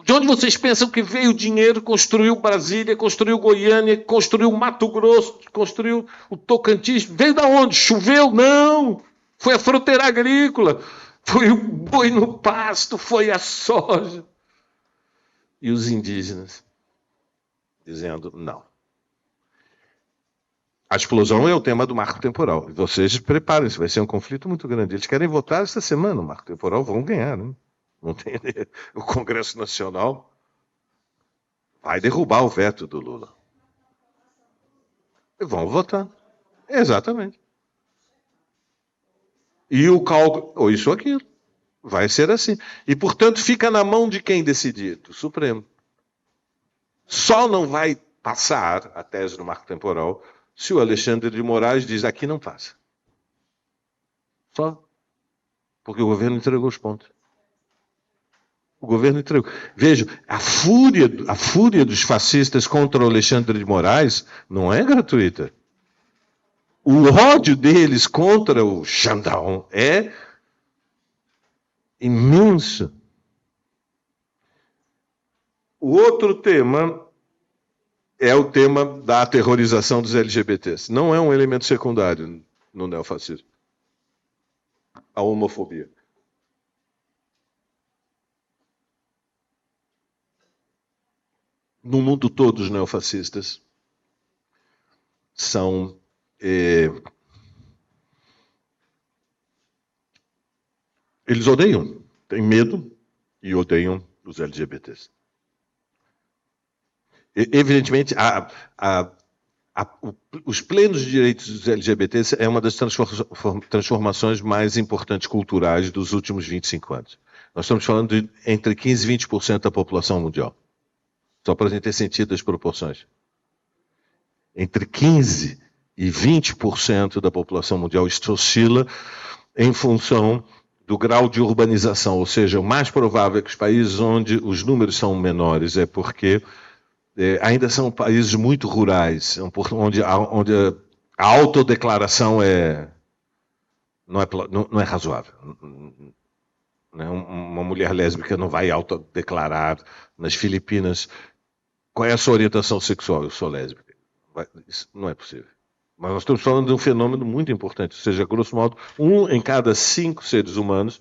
De onde vocês pensam que veio o dinheiro, construiu Brasília, construiu Goiânia, construiu Mato Grosso, construiu o Tocantins? Veio da onde? Choveu? Não! Foi a fronteira agrícola, foi o boi no pasto, foi a soja. E os indígenas dizendo não. A explosão é o tema do marco temporal. Vocês preparem-se, vai ser um conflito muito grande. Eles querem votar esta semana, o marco temporal, vão ganhar, né? Não tem... O Congresso Nacional vai derrubar o veto do Lula. E vão votar. Exatamente. E o cálculo, ou isso ou aquilo. Vai ser assim. E, portanto, fica na mão de quem decidir? Do Supremo. Só não vai passar a tese do marco temporal se o Alexandre de Moraes diz aqui não passa. Só. Porque o governo entregou os pontos. O governo entregou. Veja, a fúria dos fascistas contra o Alexandre de Moraes não é gratuita. O ódio deles contra o Xandão é imenso. O outro tema é o tema da aterrorização dos LGBTs. Não é um elemento secundário no neofascismo. A homofobia. No mundo todo, os neofascistas são Eles odeiam, têm medo e odeiam os LGBTs. Evidentemente, os plenos direitos dos LGBTs é uma das transformações mais importantes culturais dos últimos 25 anos. Nós estamos falando de entre 15% e 20% da população mundial. Só para a gente ter sentido as proporções. Entre 15% e 20% da população mundial, isto oscila em função do grau de urbanização, ou seja, o mais provável é que os países onde os números são menores é porque ainda são países muito rurais, onde a autodeclaração não é razoável. Uma mulher lésbica não vai autodeclarar nas Filipinas. Qual é a sua orientação sexual? Eu sou lésbica. Isso não é possível. Mas nós estamos falando de um fenômeno muito importante, ou seja, grosso modo, 1 em cada 5 seres humanos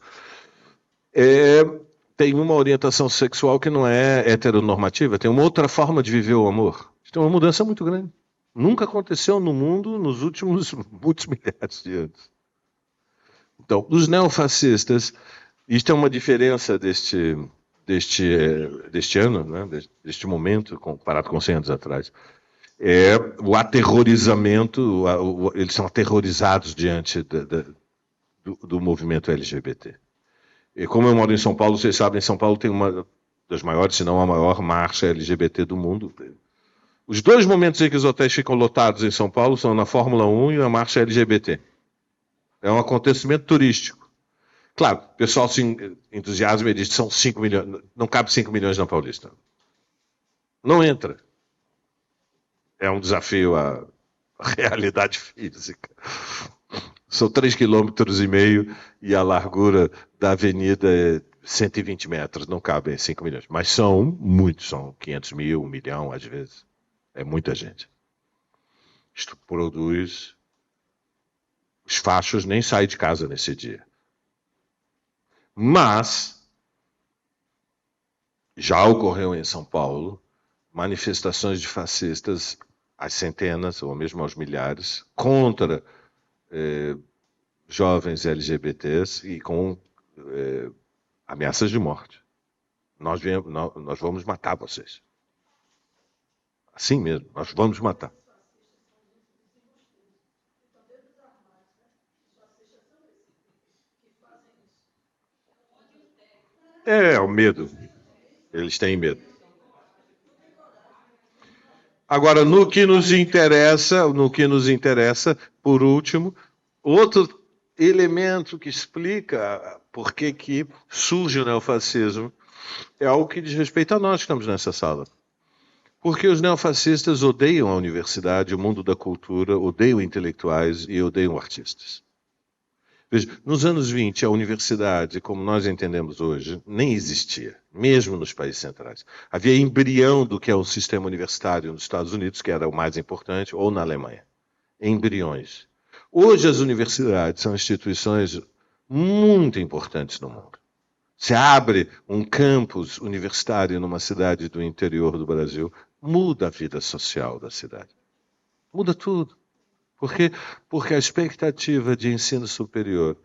tem uma orientação sexual que não é heteronormativa, tem uma outra forma de viver o amor. Isso é uma mudança muito grande. Nunca aconteceu no mundo nos últimos muitos milhares de anos. Então, os neofascistas, isto é uma diferença deste ano, né, deste momento, comparado com 100 anos atrás. É o aterrorizamento, eles são aterrorizados diante do movimento LGBT. E como eu moro em São Paulo, vocês sabem, São Paulo tem uma das maiores, se não a maior, marcha LGBT do mundo. Os 2 momentos em que os hotéis ficam lotados em São Paulo são na Fórmula 1 e na marcha LGBT. É um acontecimento turístico. Claro, o pessoal se entusiasma e diz que são 5 milhões, não cabe 5 milhões na Paulista. Não entra. É um desafio à realidade física. São 3,5 km e a largura da avenida é 120 metros. Não cabem 5 milhões. Mas são muitos, são 500 mil, 1 milhão às vezes. É muita gente. Isto produz... Os fachos nem saem de casa nesse dia. Mas já ocorreu em São Paulo manifestações de fascistas às centenas, ou mesmo aos milhares, contra jovens LGBTs e com ameaças de morte. Nós vamos matar vocês. Assim mesmo, nós vamos matar. É o medo. Eles têm medo. Agora, no que nos interessa, por último, outro elemento que explica por que surge o neofascismo é algo que diz respeito a nós que estamos nessa sala. Porque os neofascistas odeiam a universidade, o mundo da cultura, odeiam intelectuais e odeiam artistas. Veja, nos anos 20, a universidade, como nós entendemos hoje, nem existia, mesmo nos países centrais. Havia embrião do que é o sistema universitário nos Estados Unidos, que era o mais importante, ou na Alemanha. Embriões. Hoje as universidades são instituições muito importantes no mundo. Se abre um campus universitário numa cidade do interior do Brasil, muda a vida social da cidade. Muda tudo. Por quê? Porque a expectativa de ensino superior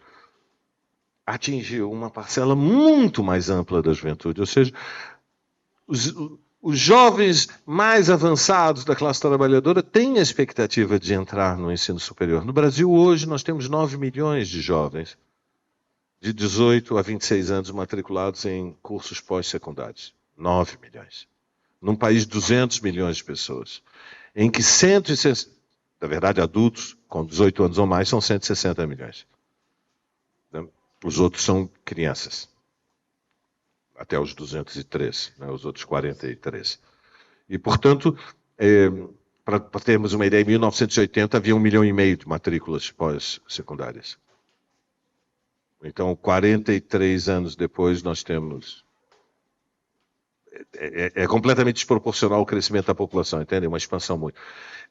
atingiu uma parcela muito mais ampla da juventude. Ou seja, os jovens mais avançados da classe trabalhadora têm a expectativa de entrar no ensino superior. No Brasil, hoje, nós temos 9 milhões de jovens de 18 a 26 anos matriculados em cursos pós-secundários. 9 milhões. Num país de 200 milhões de pessoas, em que 160... Na verdade, adultos com 18 anos ou mais são 160 milhões. Os outros são crianças. Até os 203, né? Os outros 43. E, portanto, para termos uma ideia, em 1980 havia 1,5 milhão de matrículas pós-secundárias. Então, 43 anos depois, nós temos... É completamente desproporcional o crescimento da população, entende? Uma expansão muito...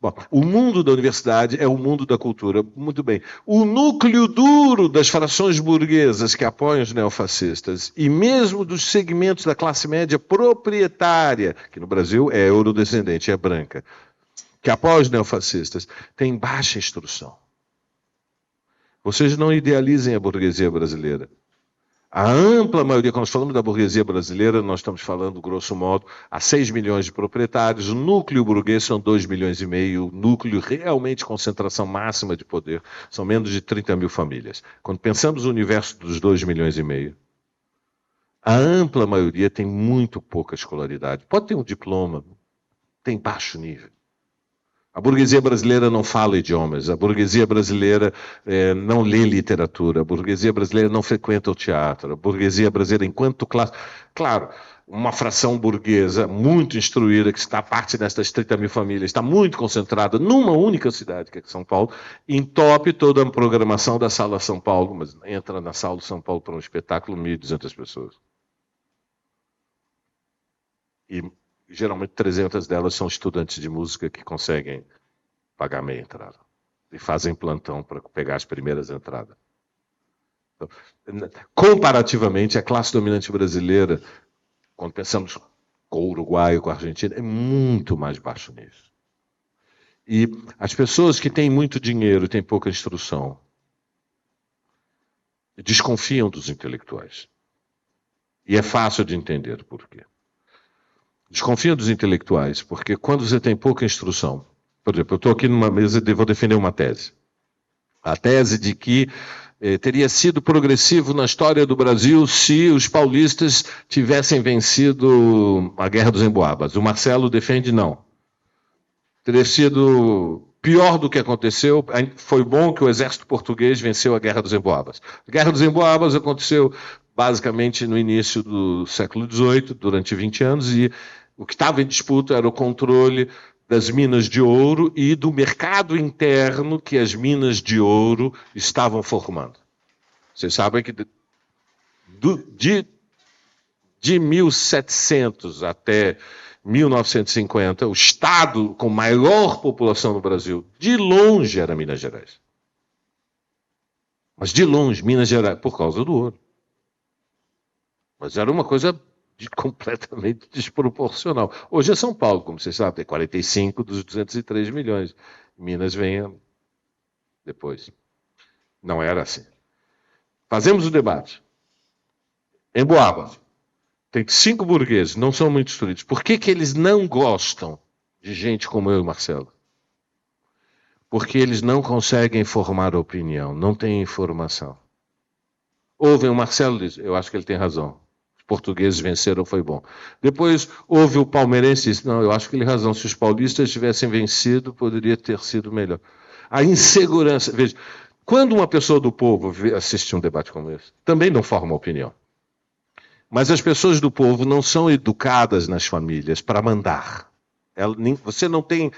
Bom, o mundo da universidade é o mundo da cultura. Muito bem. O núcleo duro das frações burguesas que apoiam os neofascistas e mesmo dos segmentos da classe média proprietária, que no Brasil é eurodescendente, é branca, que apoiam os neofascistas, tem baixa instrução. Vocês não idealizem a burguesia brasileira. A ampla maioria, quando nós falamos da burguesia brasileira, nós estamos falando, grosso modo, há 6 milhões de proprietários, o núcleo burguês são 2,5 milhões, o núcleo realmente concentração máxima de poder são menos de 30 mil famílias. Quando pensamos no universo dos 2,5 milhões, a ampla maioria tem muito pouca escolaridade. Pode ter um diploma, tem baixo nível. A burguesia brasileira não fala idiomas, a burguesia brasileira não lê literatura, a burguesia brasileira não frequenta o teatro, a burguesia brasileira, enquanto classe... Claro, uma fração burguesa muito instruída, que está parte dessas 30 mil famílias, está muito concentrada numa única cidade, que é São Paulo, entope toda a programação da Sala São Paulo, mas entra na Sala São Paulo para um espetáculo 1.200 pessoas. E geralmente 300 delas são estudantes de música que conseguem pagar meia entrada. E fazem plantão para pegar as primeiras entradas. Então, comparativamente, a classe dominante brasileira, quando pensamos com o Uruguai, com a Argentina, é muito mais baixo nisso. E as pessoas que têm muito dinheiro e têm pouca instrução desconfiam dos intelectuais. E é fácil de entender por quê. Desconfiam dos intelectuais, porque quando você tem pouca instrução, por exemplo, eu estou aqui numa mesa e vou defender uma tese. A tese de que teria sido progressivo na história do Brasil se os paulistas tivessem vencido a Guerra dos Emboabas. O Marcelo defende não. Teria sido pior do que aconteceu. Foi bom que o exército português venceu a Guerra dos Emboabas. A Guerra dos Emboabas aconteceu basicamente no início do século XVIII, durante 20 anos, e o que estava em disputa era o controle das minas de ouro e do mercado interno que as minas de ouro estavam formando. Vocês sabem que de 1700 até 1950, o estado com maior população no Brasil, de longe, era Minas Gerais. Mas de longe, Minas Gerais, por causa do ouro. Mas era uma coisa completamente desproporcional. Hoje é São Paulo, como vocês sabem, tem 45 dos 203 milhões. Minas vem depois. Não era assim. Fazemos o debate. Emboabas. Tem 5 burgueses, não são muito instruídos. Por que eles não gostam de gente como eu e Marcelo? Porque eles não conseguem formar opinião, não têm informação. Ouvem o Marcelo diz, eu acho que ele tem razão. Portugueses venceram, foi bom. Depois houve o palmeirense e disse, não, eu acho que ele tem razão, se os paulistas tivessem vencido, poderia ter sido melhor. A insegurança, veja, quando uma pessoa do povo assiste um debate como esse, também não forma opinião. Mas as pessoas do povo não são educadas nas famílias para mandar. Você não tem...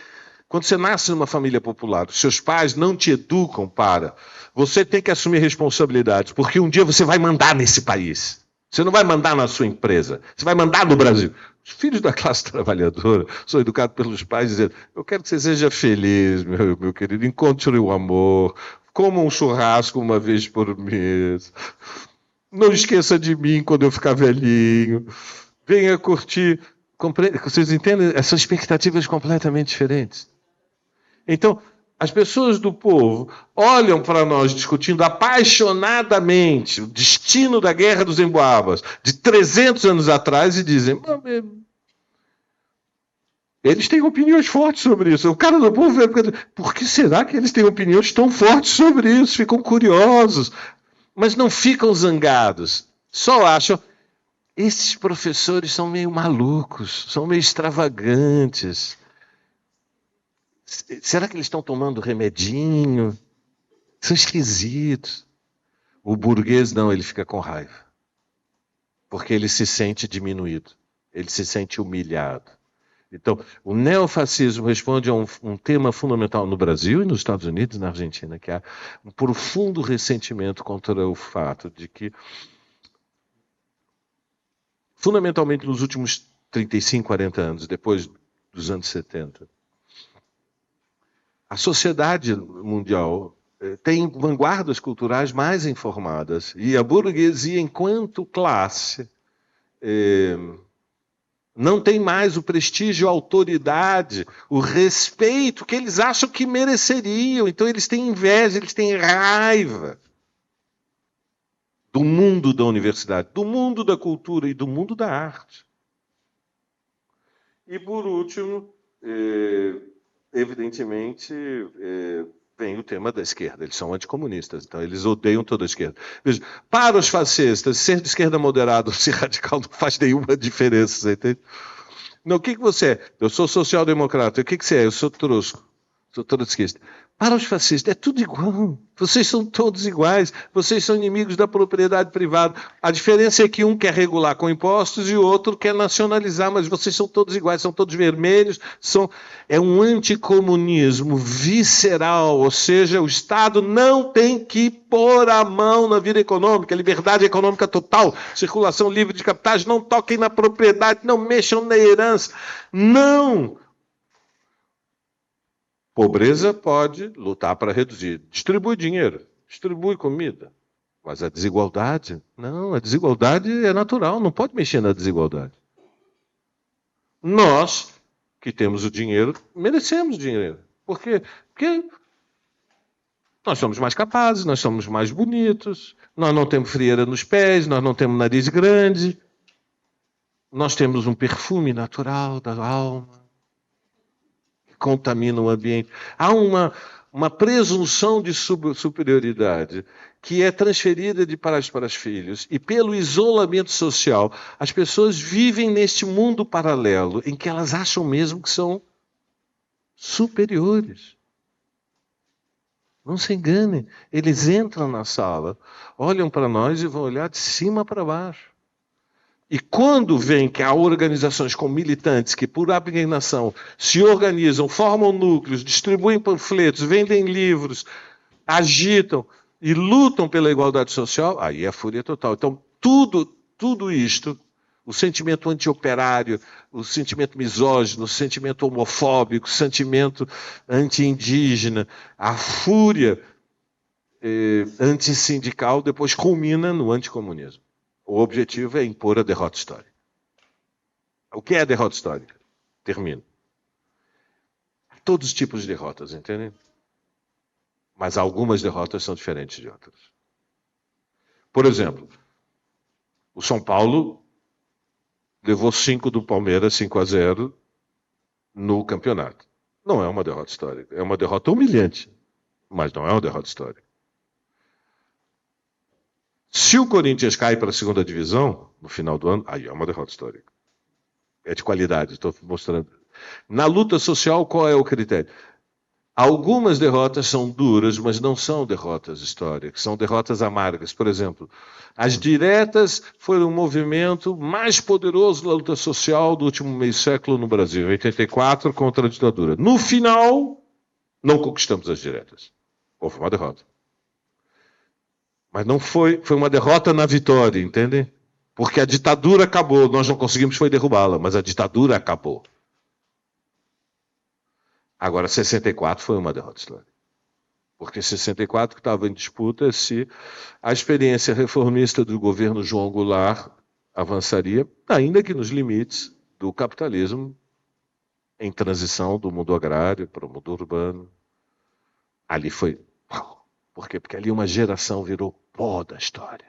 Quando você nasce numa família popular, os seus pais não te educam para... Você tem que assumir responsabilidades, porque um dia você vai mandar nesse país. Você não vai mandar na sua empresa, você vai mandar no Brasil. Os filhos da classe trabalhadora são educados pelos pais dizendo, eu quero que você seja feliz, meu querido, encontre o amor, coma um churrasco uma vez por mês, não esqueça de mim quando eu ficar velhinho, venha curtir. Vocês entendem? Essas expectativas completamente diferentes. Então, as pessoas do povo olham para nós discutindo apaixonadamente o destino da Guerra dos Emboabas de 300 anos atrás e dizem, eles têm opiniões fortes sobre isso. O cara do povo, por que será que eles têm opiniões tão fortes sobre isso? Ficam curiosos, mas não ficam zangados. Só acham, esses professores são meio malucos, são meio extravagantes. Será que eles estão tomando remedinho? São esquisitos. O burguês não, ele fica com raiva. Porque ele se sente diminuído. Ele se sente humilhado. Então, o neofascismo responde a um tema fundamental no Brasil e nos Estados Unidos e na Argentina, que há um profundo ressentimento contra o fato de que, fundamentalmente nos últimos 35, 40 anos, depois dos anos 70, a sociedade mundial tem vanguardas culturais mais informadas e a burguesia, enquanto classe, não tem mais o prestígio, a autoridade, o respeito que eles acham que mereceriam. Então eles têm inveja, eles têm raiva do mundo da universidade, do mundo da cultura e do mundo da arte. E, por último, evidentemente, vem o tema da esquerda. Eles são anticomunistas, então eles odeiam toda a esquerda. Veja, para os fascistas, ser de esquerda moderado ou ser radical não faz nenhuma diferença, você entende? Não, o que você é? Eu sou social-democrata. O que você é? Eu sou trosco. Sou trotskista. Para os fascistas, é tudo igual. Vocês são todos iguais. Vocês são inimigos da propriedade privada. A diferença é que um quer regular com impostos e o outro quer nacionalizar, mas vocês são todos iguais, são todos vermelhos. É um anticomunismo visceral, ou seja, o Estado não tem que pôr a mão na vida econômica, liberdade econômica total, circulação livre de capitais, não toquem na propriedade, não mexam na herança. Não! Pobreza pode lutar para reduzir. Distribui dinheiro, distribui comida. Mas a desigualdade? Não, a desigualdade é natural, não pode mexer na desigualdade. Nós, que temos o dinheiro, merecemos dinheiro. Por quê? Porque nós somos mais capazes, nós somos mais bonitos, nós não temos frieira nos pés, nós não temos nariz grande, nós temos um perfume natural da alma. Contamina o ambiente. Há uma presunção de superioridade que é transferida de pais para os filhos. E pelo isolamento social, as pessoas vivem neste mundo paralelo em que elas acham mesmo que são superiores. Não se enganem. Eles entram na sala, olham para nós e vão olhar de cima para baixo. E quando vem que há organizações com militantes que, por abnegação, se organizam, formam núcleos, distribuem panfletos, vendem livros, agitam e lutam pela igualdade social, aí é a fúria total. Então, tudo isto, o sentimento anti-operário, o sentimento misógino, o sentimento homofóbico, o sentimento anti-indígena, a fúria antissindical, depois culmina no anticomunismo. O objetivo é impor a derrota histórica. O que é a derrota histórica? Termino. Todos os tipos de derrotas, entendem? Mas algumas derrotas são diferentes de outras. Por exemplo, o São Paulo levou 5 do Palmeiras, 5-0, no campeonato. Não é uma derrota histórica. É uma derrota humilhante, mas não é uma derrota histórica. Se o Corinthians cai para a segunda divisão, no final do ano, aí é uma derrota histórica. É de qualidade, estou mostrando. Na luta social, qual é o critério? Algumas derrotas são duras, mas não são derrotas históricas, são derrotas amargas. Por exemplo, as diretas foram o movimento mais poderoso da luta social do último meio século no Brasil, em 84, contra a ditadura. No final, não conquistamos as diretas. Houve uma derrota. Mas não foi uma derrota na vitória, entendem? Porque a ditadura acabou, nós não conseguimos foi derrubá-la, mas a ditadura acabou. Agora, 64 foi uma derrota histórica. Porque 64 estava em disputa se a experiência reformista do governo João Goulart avançaria, ainda que nos limites do capitalismo em transição do mundo agrário para o mundo urbano. Ali foi... Por quê? Porque ali uma geração virou pó da história.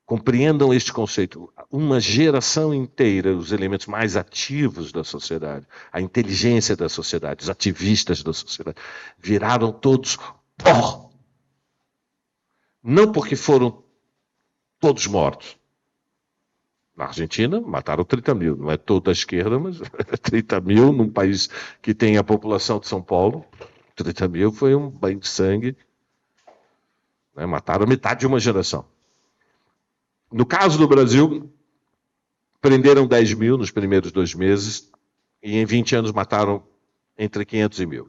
Compreendam este conceito. Uma geração inteira, os elementos mais ativos da sociedade, a inteligência da sociedade, os ativistas da sociedade, viraram todos pó. Não porque foram todos mortos. Na Argentina, mataram 30 mil. Não é toda a esquerda, mas 30 mil num país que tem a população de São Paulo. 30 mil foi um banho de sangue. Né? Mataram metade de uma geração. No caso do Brasil, prenderam 10 mil nos primeiros 2 meses e em 20 anos mataram entre 500 e 1.000.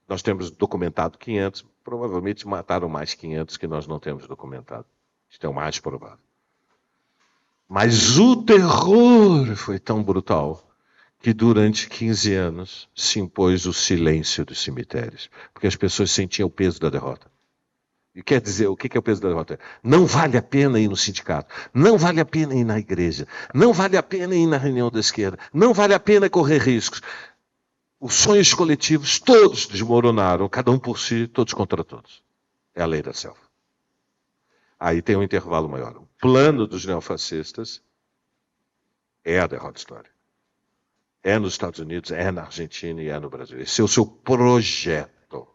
Nós temos documentado 500, provavelmente mataram mais 500 que nós não temos documentado. Isto é o mais provável. Mas o terror foi tão brutal que durante 15 anos se impôs o silêncio dos cemitérios, porque as pessoas sentiam o peso da derrota. E quer dizer, o que é o peso da derrota? Não vale a pena ir no sindicato, não vale a pena ir na igreja, não vale a pena ir na reunião da esquerda, não vale a pena correr riscos. Os sonhos coletivos todos desmoronaram, cada um por si, todos contra todos. É a lei da selva. Aí tem um intervalo maior. O plano dos neofascistas é a derrota histórica. É nos Estados Unidos, é na Argentina e é no Brasil. Esse é o seu projeto.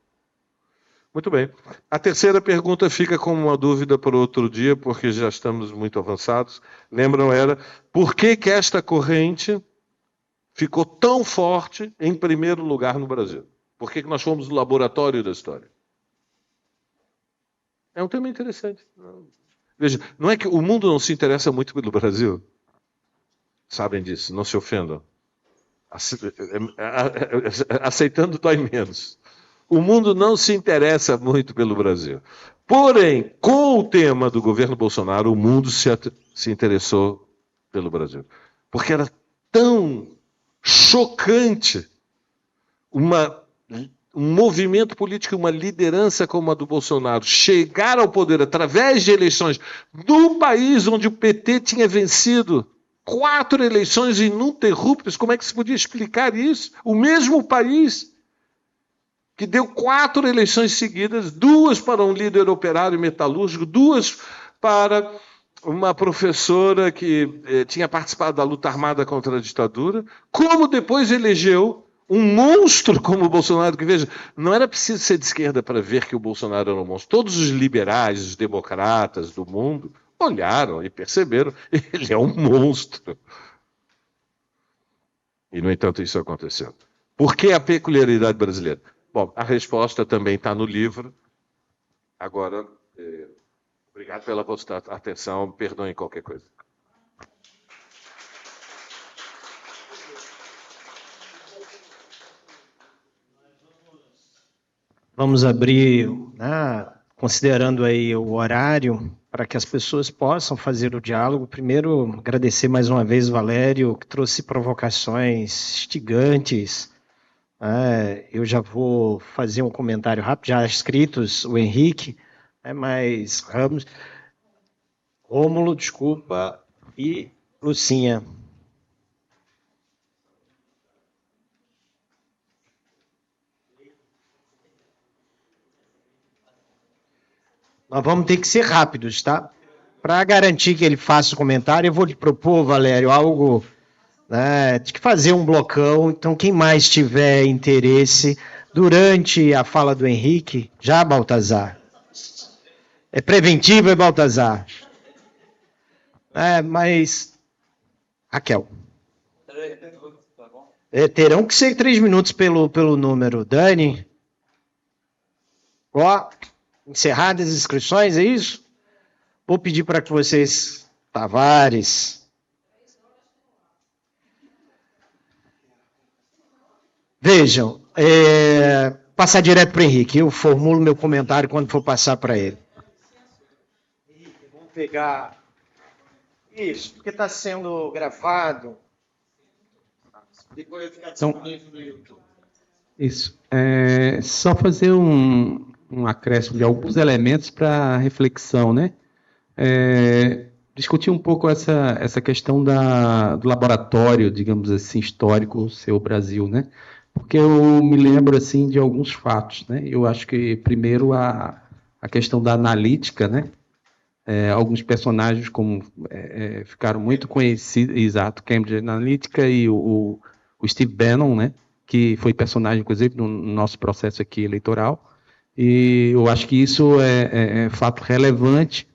Muito bem. A terceira pergunta fica como uma dúvida para outro dia, porque já estamos muito avançados. Lembram, era, por que esta corrente ficou tão forte em primeiro lugar no Brasil? Por que nós fomos o laboratório da história? É um tema interessante. Veja, não é que o mundo não se interessa muito pelo Brasil? Sabem disso, não se ofendam. Aceitando dói menos. O mundo não se interessa muito pelo Brasil. Porém, com o tema do governo Bolsonaro, o mundo se interessou pelo Brasil. Porque era tão chocante um movimento político, uma liderança como a do Bolsonaro, chegar ao poder através de eleições no país onde o PT tinha vencido 4 eleições ininterruptas. Como é que se podia explicar isso? O mesmo país que deu 4 eleições seguidas, 2 para um líder operário metalúrgico, 2 para uma professora que tinha participado da luta armada contra a ditadura, como depois elegeu um monstro como o Bolsonaro, que, veja, não era preciso ser de esquerda para ver que o Bolsonaro era um monstro. Todos os liberais, os democratas do mundo olharam e perceberam, ele é um monstro. E, no entanto, isso aconteceu. Por que a peculiaridade brasileira? Bom, a resposta também está no livro. Agora, obrigado pela vossa atenção, perdoem qualquer coisa. Vamos abrir, né, considerando aí o horário, para que as pessoas possam fazer o diálogo. Primeiro, agradecer mais uma vez o Valério, que trouxe provocações instigantes. Eu já vou fazer um comentário rápido, já escritos, o Henrique, mas Ramos, Rômulo, desculpa, e Lucinha. Nós vamos ter que ser rápidos, tá? Para garantir que ele faça o comentário, eu vou lhe propor, Valério, algo, né, de que fazer um blocão. Então, quem mais tiver interesse, durante a fala do Henrique, já, Baltazar? É preventivo, é Baltazar? Mas, Raquel. Terão que ser 3 minutos pelo número. Dani? Encerradas as inscrições, é isso? Vou pedir para que vocês, Tavares, vejam, passar direto para o Henrique. Eu formulo meu comentário quando for passar para ele. Henrique, vamos pegar isso, porque está sendo gravado. Depois fica disponível no YouTube. Isso. Só fazer um acréscimo de alguns elementos para reflexão, né? Discutir um pouco essa questão do laboratório, digamos assim, histórico, seu Brasil, né? Porque eu me lembro, assim, de alguns fatos, né? Eu acho que, primeiro, a questão da analítica, né? Alguns personagens como ficaram muito conhecidos, exato, Cambridge Analytica e o Steve Bannon, né? Que foi personagem, inclusive, no nosso processo aqui eleitoral. E eu acho que isso é fato relevante.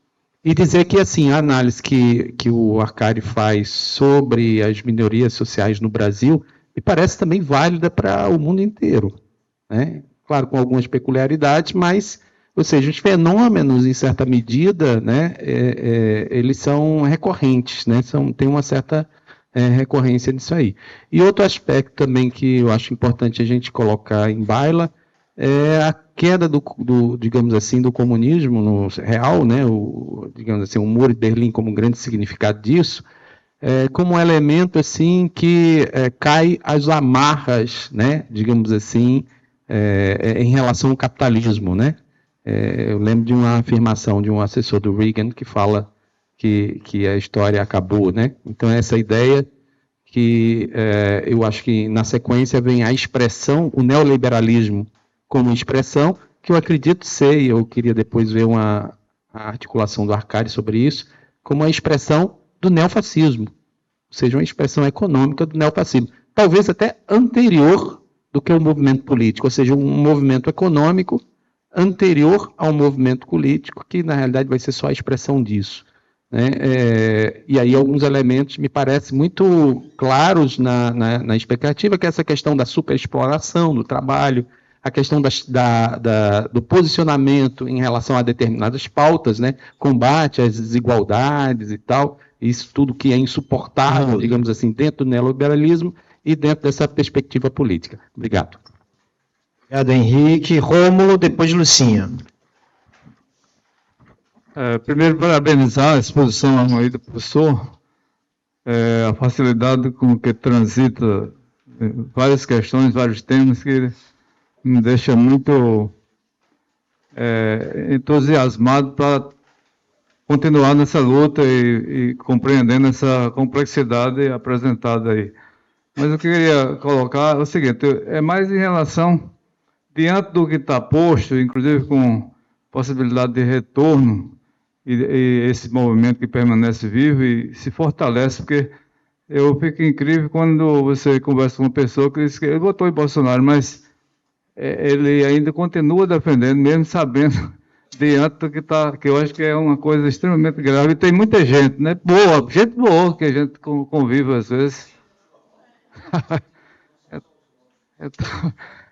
E dizer que, assim, a análise que o Arcari faz sobre as minorias sociais no Brasil me parece também válida para o mundo inteiro, né? Claro, com algumas peculiaridades, mas, ou seja, os fenômenos, em certa medida, né, eles são recorrentes, né? Tem uma certa recorrência nisso aí. E outro aspecto também que eu acho importante a gente colocar em baila é a queda digamos assim, do comunismo no real, né, digamos assim, o Muro de Berlim como um grande significado disso, como um elemento assim que cai às amarras, né, digamos assim, em relação ao capitalismo, né. Eu lembro de uma afirmação de um assessor do Reagan que fala que a história acabou, né. Então essa ideia que eu acho que na sequência vem a expressão, o neoliberalismo como expressão, que eu acredito ser, e eu queria depois ver uma a articulação do Arcari sobre isso, como a expressão do neofascismo, ou seja, uma expressão econômica do neofascismo, talvez até anterior do que o movimento político, ou seja, um movimento econômico anterior ao movimento político, que na realidade vai ser só a expressão disso, né? E aí alguns elementos me parecem muito claros na expectativa, que é essa questão da superexploração do trabalho, a questão do posicionamento em relação a determinadas pautas, né? Combate às desigualdades e tal, isso tudo que é insuportável, digamos assim, dentro do neoliberalismo e dentro dessa perspectiva política. Obrigado. Obrigado, Henrique. Rômulo, depois Lucinha. Primeiro, parabenizar a exposição aí do professor, a facilidade com que transita várias questões, vários temas, que me deixa muito entusiasmado para continuar nessa luta e compreendendo essa complexidade apresentada aí. Mas eu queria colocar o seguinte, é mais em relação, diante do que está posto, inclusive com possibilidade de retorno, e esse movimento que permanece vivo e se fortalece, porque eu fico incrível quando você conversa com uma pessoa que diz que ele votou em Bolsonaro, mas ele ainda continua defendendo, mesmo sabendo diante do que eu acho que é uma coisa extremamente grave. E tem muita gente, né? Boa, gente boa, que a gente convive às vezes.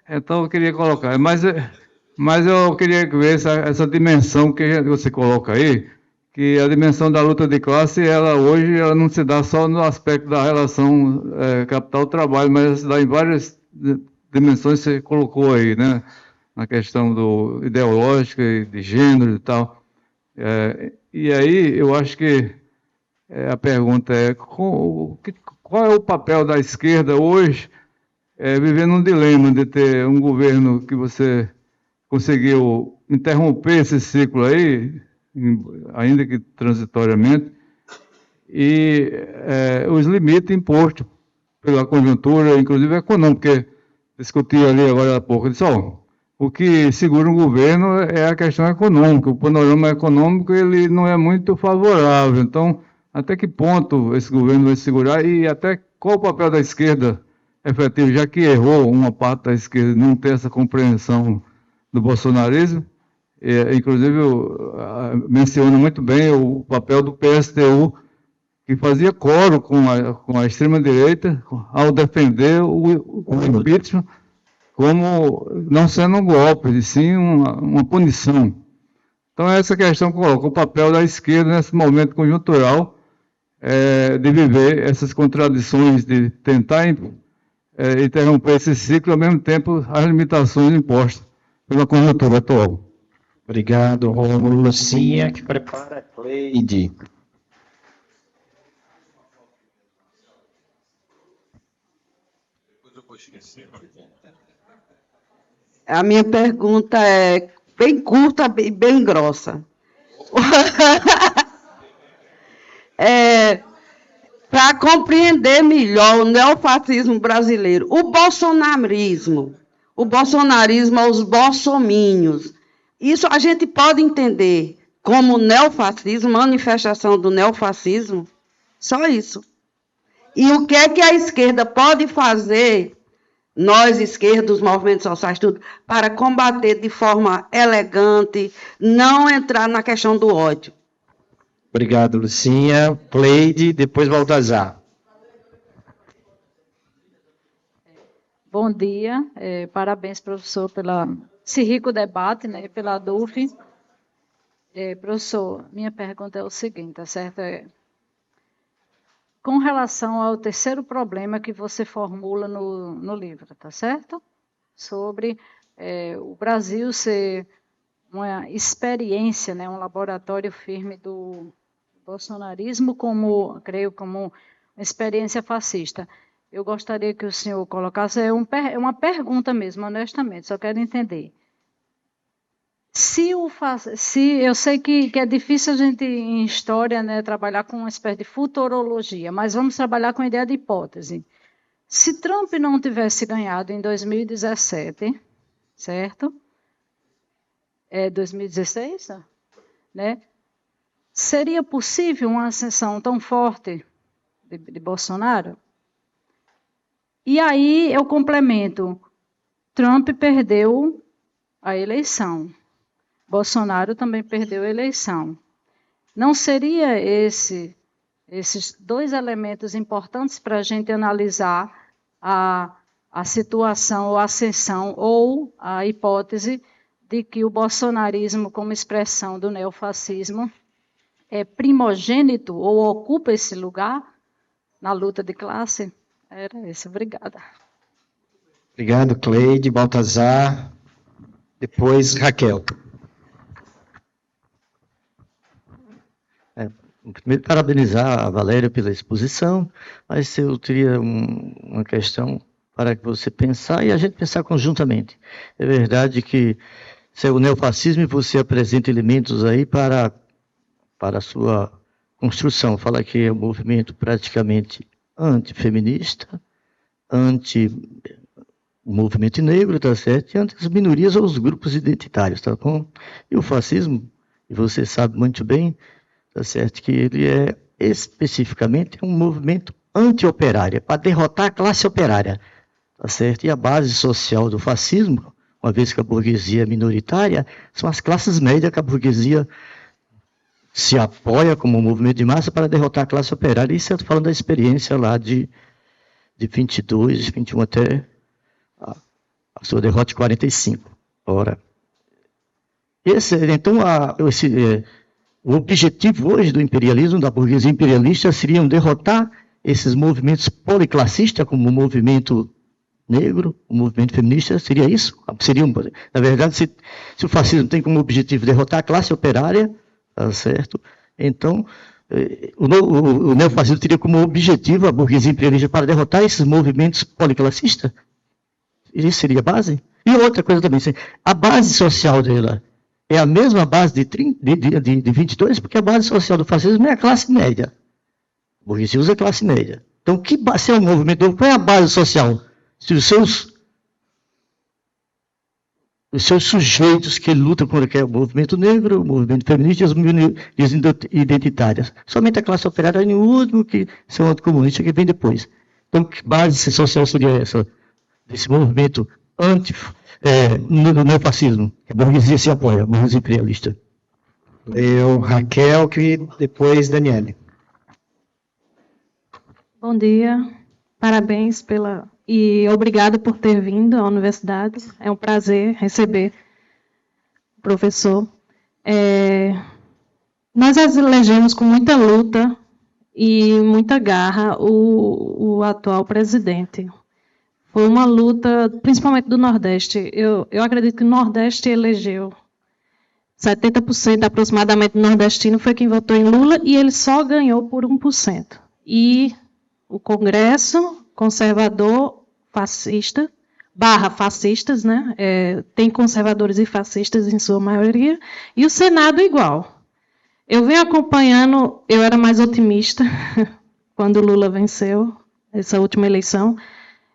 Então eu queria colocar, mas eu queria ver essa dimensão que você coloca aí, que a dimensão da luta de classe, hoje ela não se dá só no aspecto da relação capital-trabalho, mas se dá em várias dimensões que você colocou aí, né? Na questão ideológica, de gênero e tal. E aí eu acho que a pergunta é qual é o papel da esquerda hoje, vivendo um dilema de ter um governo que você conseguiu interromper esse ciclo aí, ainda que transitoriamente, e os limites impostos pela conjuntura, inclusive econômica, porque discuti ali agora há pouco, eu disse, o que segura o governo é a questão econômica, o panorama econômico ele não é muito favorável, então até que ponto esse governo vai segurar e até qual o papel da esquerda efetivo, já que errou uma parte da esquerda não ter essa compreensão do bolsonarismo, inclusive menciona muito bem o papel do PSTU, que fazia coro com a extrema-direita ao defender o impeachment como não sendo um golpe, e sim uma punição. Então, essa questão coloca o papel da esquerda nesse momento conjuntural de viver essas contradições, de tentar interromper esse ciclo, ao mesmo tempo as limitações impostas pela conjuntura atual. Obrigado, Rômulo. Lucinha, que prepara a Cleide. A minha pergunta é bem curta e bem grossa. Para compreender melhor o neofascismo brasileiro, o bolsonarismo, os bolsomínios, isso a gente pode entender como neofascismo, manifestação do neofascismo, só isso. E o que é que a esquerda pode fazer, nós esquerdos, movimentos sociais, tudo, para combater de forma elegante, não entrar na questão do ódio? Obrigado, Lucinha. Cleide, depois Baltazar. Bom dia, parabéns, professor, pelo esse rico debate, né, pela DUF. Professor, minha pergunta é o seguinte, tá certo? Com relação ao terceiro problema que você formula no livro, tá certo? Sobre o Brasil ser uma experiência, né, um laboratório firme do bolsonarismo, creio, como uma experiência fascista. Eu gostaria que o senhor colocasse, uma pergunta mesmo, honestamente, só quero entender. Se eu sei que é difícil a gente, em história, né, trabalhar com uma espécie de futurologia, mas vamos trabalhar com a ideia de hipótese. Se Trump não tivesse ganhado em 2017, certo? 2016? né? Seria possível uma ascensão tão forte de Bolsonaro? E aí eu complemento, Trump perdeu a eleição, Bolsonaro também perdeu a eleição. Não seria esses dois elementos importantes para a gente analisar a situação ou a ascensão ou a hipótese de que o bolsonarismo, como expressão do neofascismo, é primogênito ou ocupa esse lugar na luta de classe? Era isso, obrigada. Obrigado, Cleide, Baltazar. Depois, Raquel. Primeiro, parabenizar a Valéria pela exposição, mas eu teria uma questão para você pensar e a gente pensar conjuntamente. É verdade que se é o neofascismo e você apresenta elementos aí para a sua construção. Fala que é um movimento praticamente antifeminista, anti-movimento negro, tá certo? E anti as minorias ou os grupos identitários, tá bom? E o fascismo, e você sabe muito bem, tá certo, que ele é especificamente um movimento anti-operário, para derrotar a classe operária, tá certo? E a base social do fascismo, uma vez que a burguesia é minoritária, são as classes médias que a burguesia se apoia como um movimento de massa para derrotar a classe operária. Isso eu estou falando da experiência lá de 22, 21 até a sua derrota de 45. Ora, então, o objetivo hoje do imperialismo, da burguesia imperialista, seria derrotar esses movimentos policlassistas, como o movimento negro, o movimento feminista, seria isso? Na verdade, se o fascismo tem como objetivo derrotar a classe operária, tá certo? Então, o neofascismo teria como objetivo a burguesia imperialista para derrotar esses movimentos policlassistas? Isso seria a base? E outra coisa também, a base social dela é a mesma base de 22, porque a base social do fascismo é a classe média. A burguesia usa a classe média. Então, se é um movimento, qual é a base social? Se os seus sujeitos que lutam contra o movimento negro, o movimento feminista e as minorias identitárias. Somente a classe operária é o último que são anticomunistas que vem depois. Então, que base social seria essa? Desse movimento no neofascismo, que a burguesia se apoia, a burguesia imperialista. Raquel, que depois Daniele. Bom dia, parabéns e obrigado por ter vindo à universidade. É um prazer receber o professor. Nós elegemos com muita luta e muita garra o atual presidente. Foi uma luta, principalmente do Nordeste. Eu acredito que o Nordeste elegeu 70% aproximadamente do nordestino foi quem votou em Lula e ele só ganhou por 1%. E o Congresso conservador, fascista, fascistas, né? Tem conservadores e fascistas em sua maioria, e o Senado igual. Eu venho acompanhando, eu era mais otimista quando Lula venceu essa última eleição,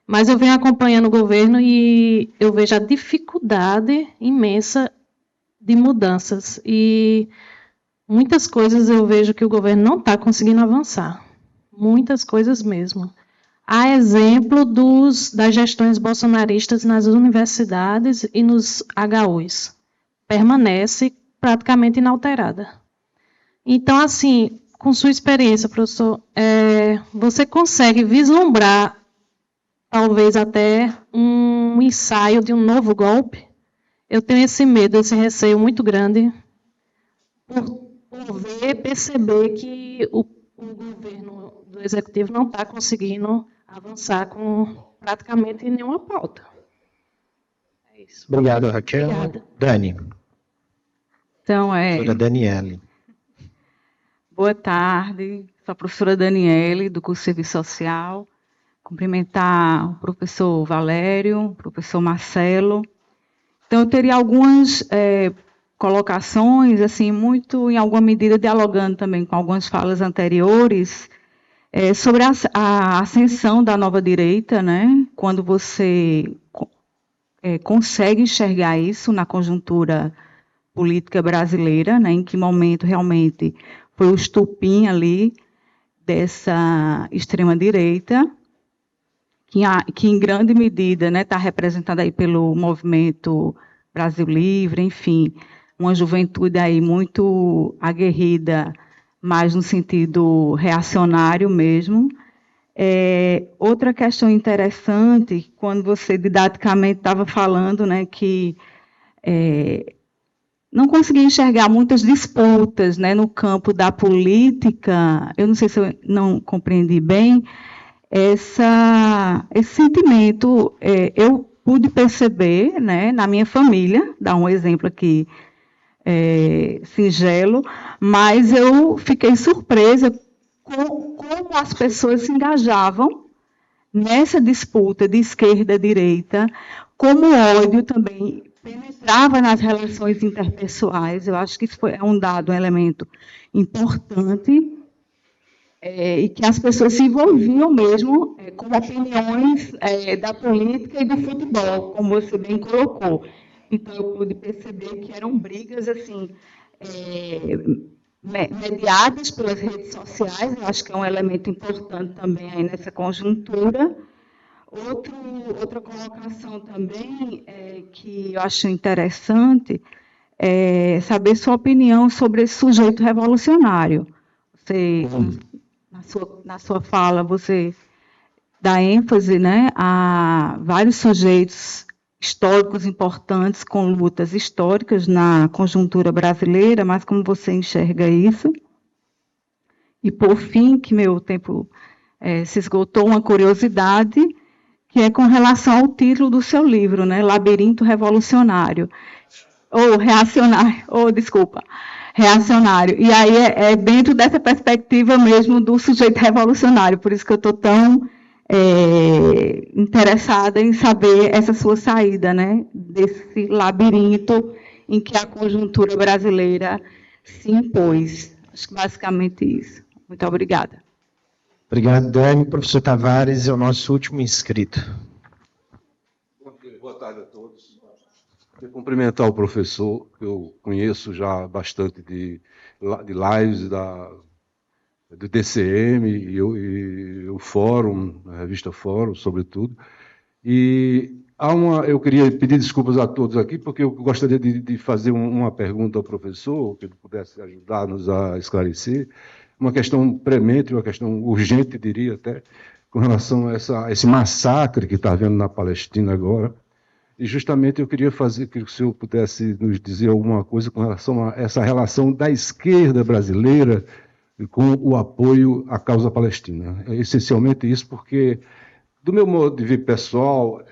mas eu venho acompanhando o governo e eu vejo a dificuldade imensa de mudanças. E muitas coisas eu vejo que o governo não está conseguindo avançar. Muitas coisas mesmo. Há exemplo das gestões bolsonaristas nas universidades e nos HUs. Permanece praticamente inalterada. Então, assim, com sua experiência, professor, você consegue vislumbrar talvez até um ensaio de um novo golpe? Eu tenho esse medo, esse receio muito grande por perceber que o governo do Executivo não está conseguindo avançar com praticamente nenhuma pauta. É isso. Obrigado, Raquel. Obrigada. Dani. Então, Professora Daniele. Boa tarde, sou a professora Daniele, do curso de Serviço Social. Cumprimentar o professor Valério, o professor Marcelo. Então, eu teria algumas colocações, assim, muito, em alguma medida, dialogando também com algumas falas anteriores, sobre a ascensão da nova direita, né? Quando você consegue enxergar isso na conjuntura política brasileira, né, em que momento realmente foi o estupim ali dessa extrema-direita, que em grande medida está representada aí pelo movimento Brasil Livre, enfim, uma juventude aí muito aguerrida, mais no sentido reacionário mesmo. Outra questão interessante, quando você didaticamente estava falando, né, que não conseguia enxergar muitas disputas, né, no campo da política, eu não sei se eu não compreendi bem, esse sentimento eu pude perceber, né, na minha família, dar um exemplo aqui singelo, mas eu fiquei surpresa com como as pessoas se engajavam nessa disputa de esquerda-direita, como o ódio também penetrava nas relações interpessoais. Eu acho que isso é um dado, um elemento importante, e que as pessoas se envolviam mesmo com opiniões da política e do futebol, como você bem colocou. Então, eu pude perceber que eram brigas assim, mediadas pelas redes sociais. Eu acho que é um elemento importante também aí nessa conjuntura. Outra colocação também que eu acho interessante é saber sua opinião sobre esse sujeito revolucionário. Você, na sua fala, você dá ênfase, né, a vários sujeitos históricos importantes com lutas históricas na conjuntura brasileira, mas como você enxerga isso? E, por fim, que meu tempo se esgotou, uma curiosidade, que é com relação ao título do seu livro, né, Labirinto Revolucionário, ou Reacionário, Reacionário. E aí é dentro dessa perspectiva mesmo do sujeito revolucionário, por isso que eu estou tão interessada em saber essa sua saída, né, desse labirinto em que a conjuntura brasileira se impôs. Acho que basicamente isso. Muito obrigada. Obrigado, Dani. Professor Tavares é o nosso último inscrito. Boa tarde a todos. Quero cumprimentar o professor, que eu conheço já bastante de lives do DCM e o Fórum, a revista Fórum, sobretudo. E eu queria pedir desculpas a todos aqui, porque eu gostaria de fazer uma pergunta ao professor, que ele pudesse ajudar-nos a esclarecer, uma questão premente, uma questão urgente, diria até, com relação a esse massacre que está havendo na Palestina agora. E justamente eu queria que o senhor pudesse nos dizer alguma coisa com relação a essa relação da esquerda brasileira com o apoio à causa palestina. É essencialmente isso, porque, do meu modo de ver pessoal,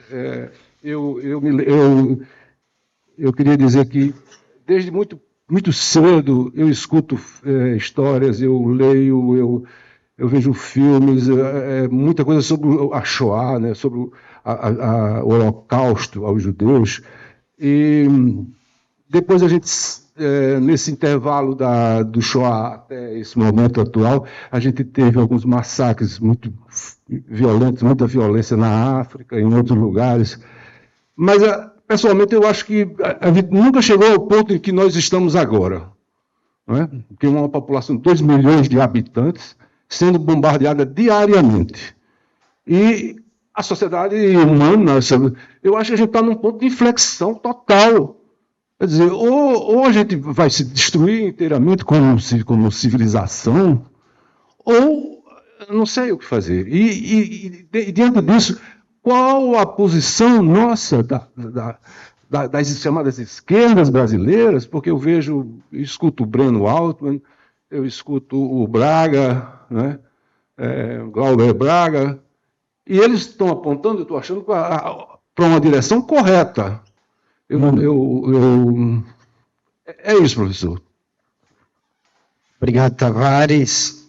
eu queria dizer que, desde muito cedo, eu escuto histórias, eu leio, eu vejo filmes, muita coisa sobre a Shoah, né, sobre o Holocausto aos judeus. E depois a gente, nesse intervalo do Shoah até esse momento atual, a gente teve alguns massacres muito violentos, muita violência na África, em outros lugares. Mas, pessoalmente, eu acho que a gente nunca chegou ao ponto em que nós estamos agora. Não é? Que é uma população de 2 milhões de habitantes sendo bombardeada diariamente. E a sociedade humana, eu acho que a gente está num ponto de inflexão total. Quer dizer, ou a gente vai se destruir inteiramente como civilização, ou não sei o que fazer. E diante disso, qual a posição nossa das chamadas esquerdas brasileiras? Porque eu escuto o Breno Altman, eu escuto o Braga, né, Glauber Braga, e eles estão apontando, eu estou achando, para uma direção correta. É isso, professor. Obrigado, Tavares.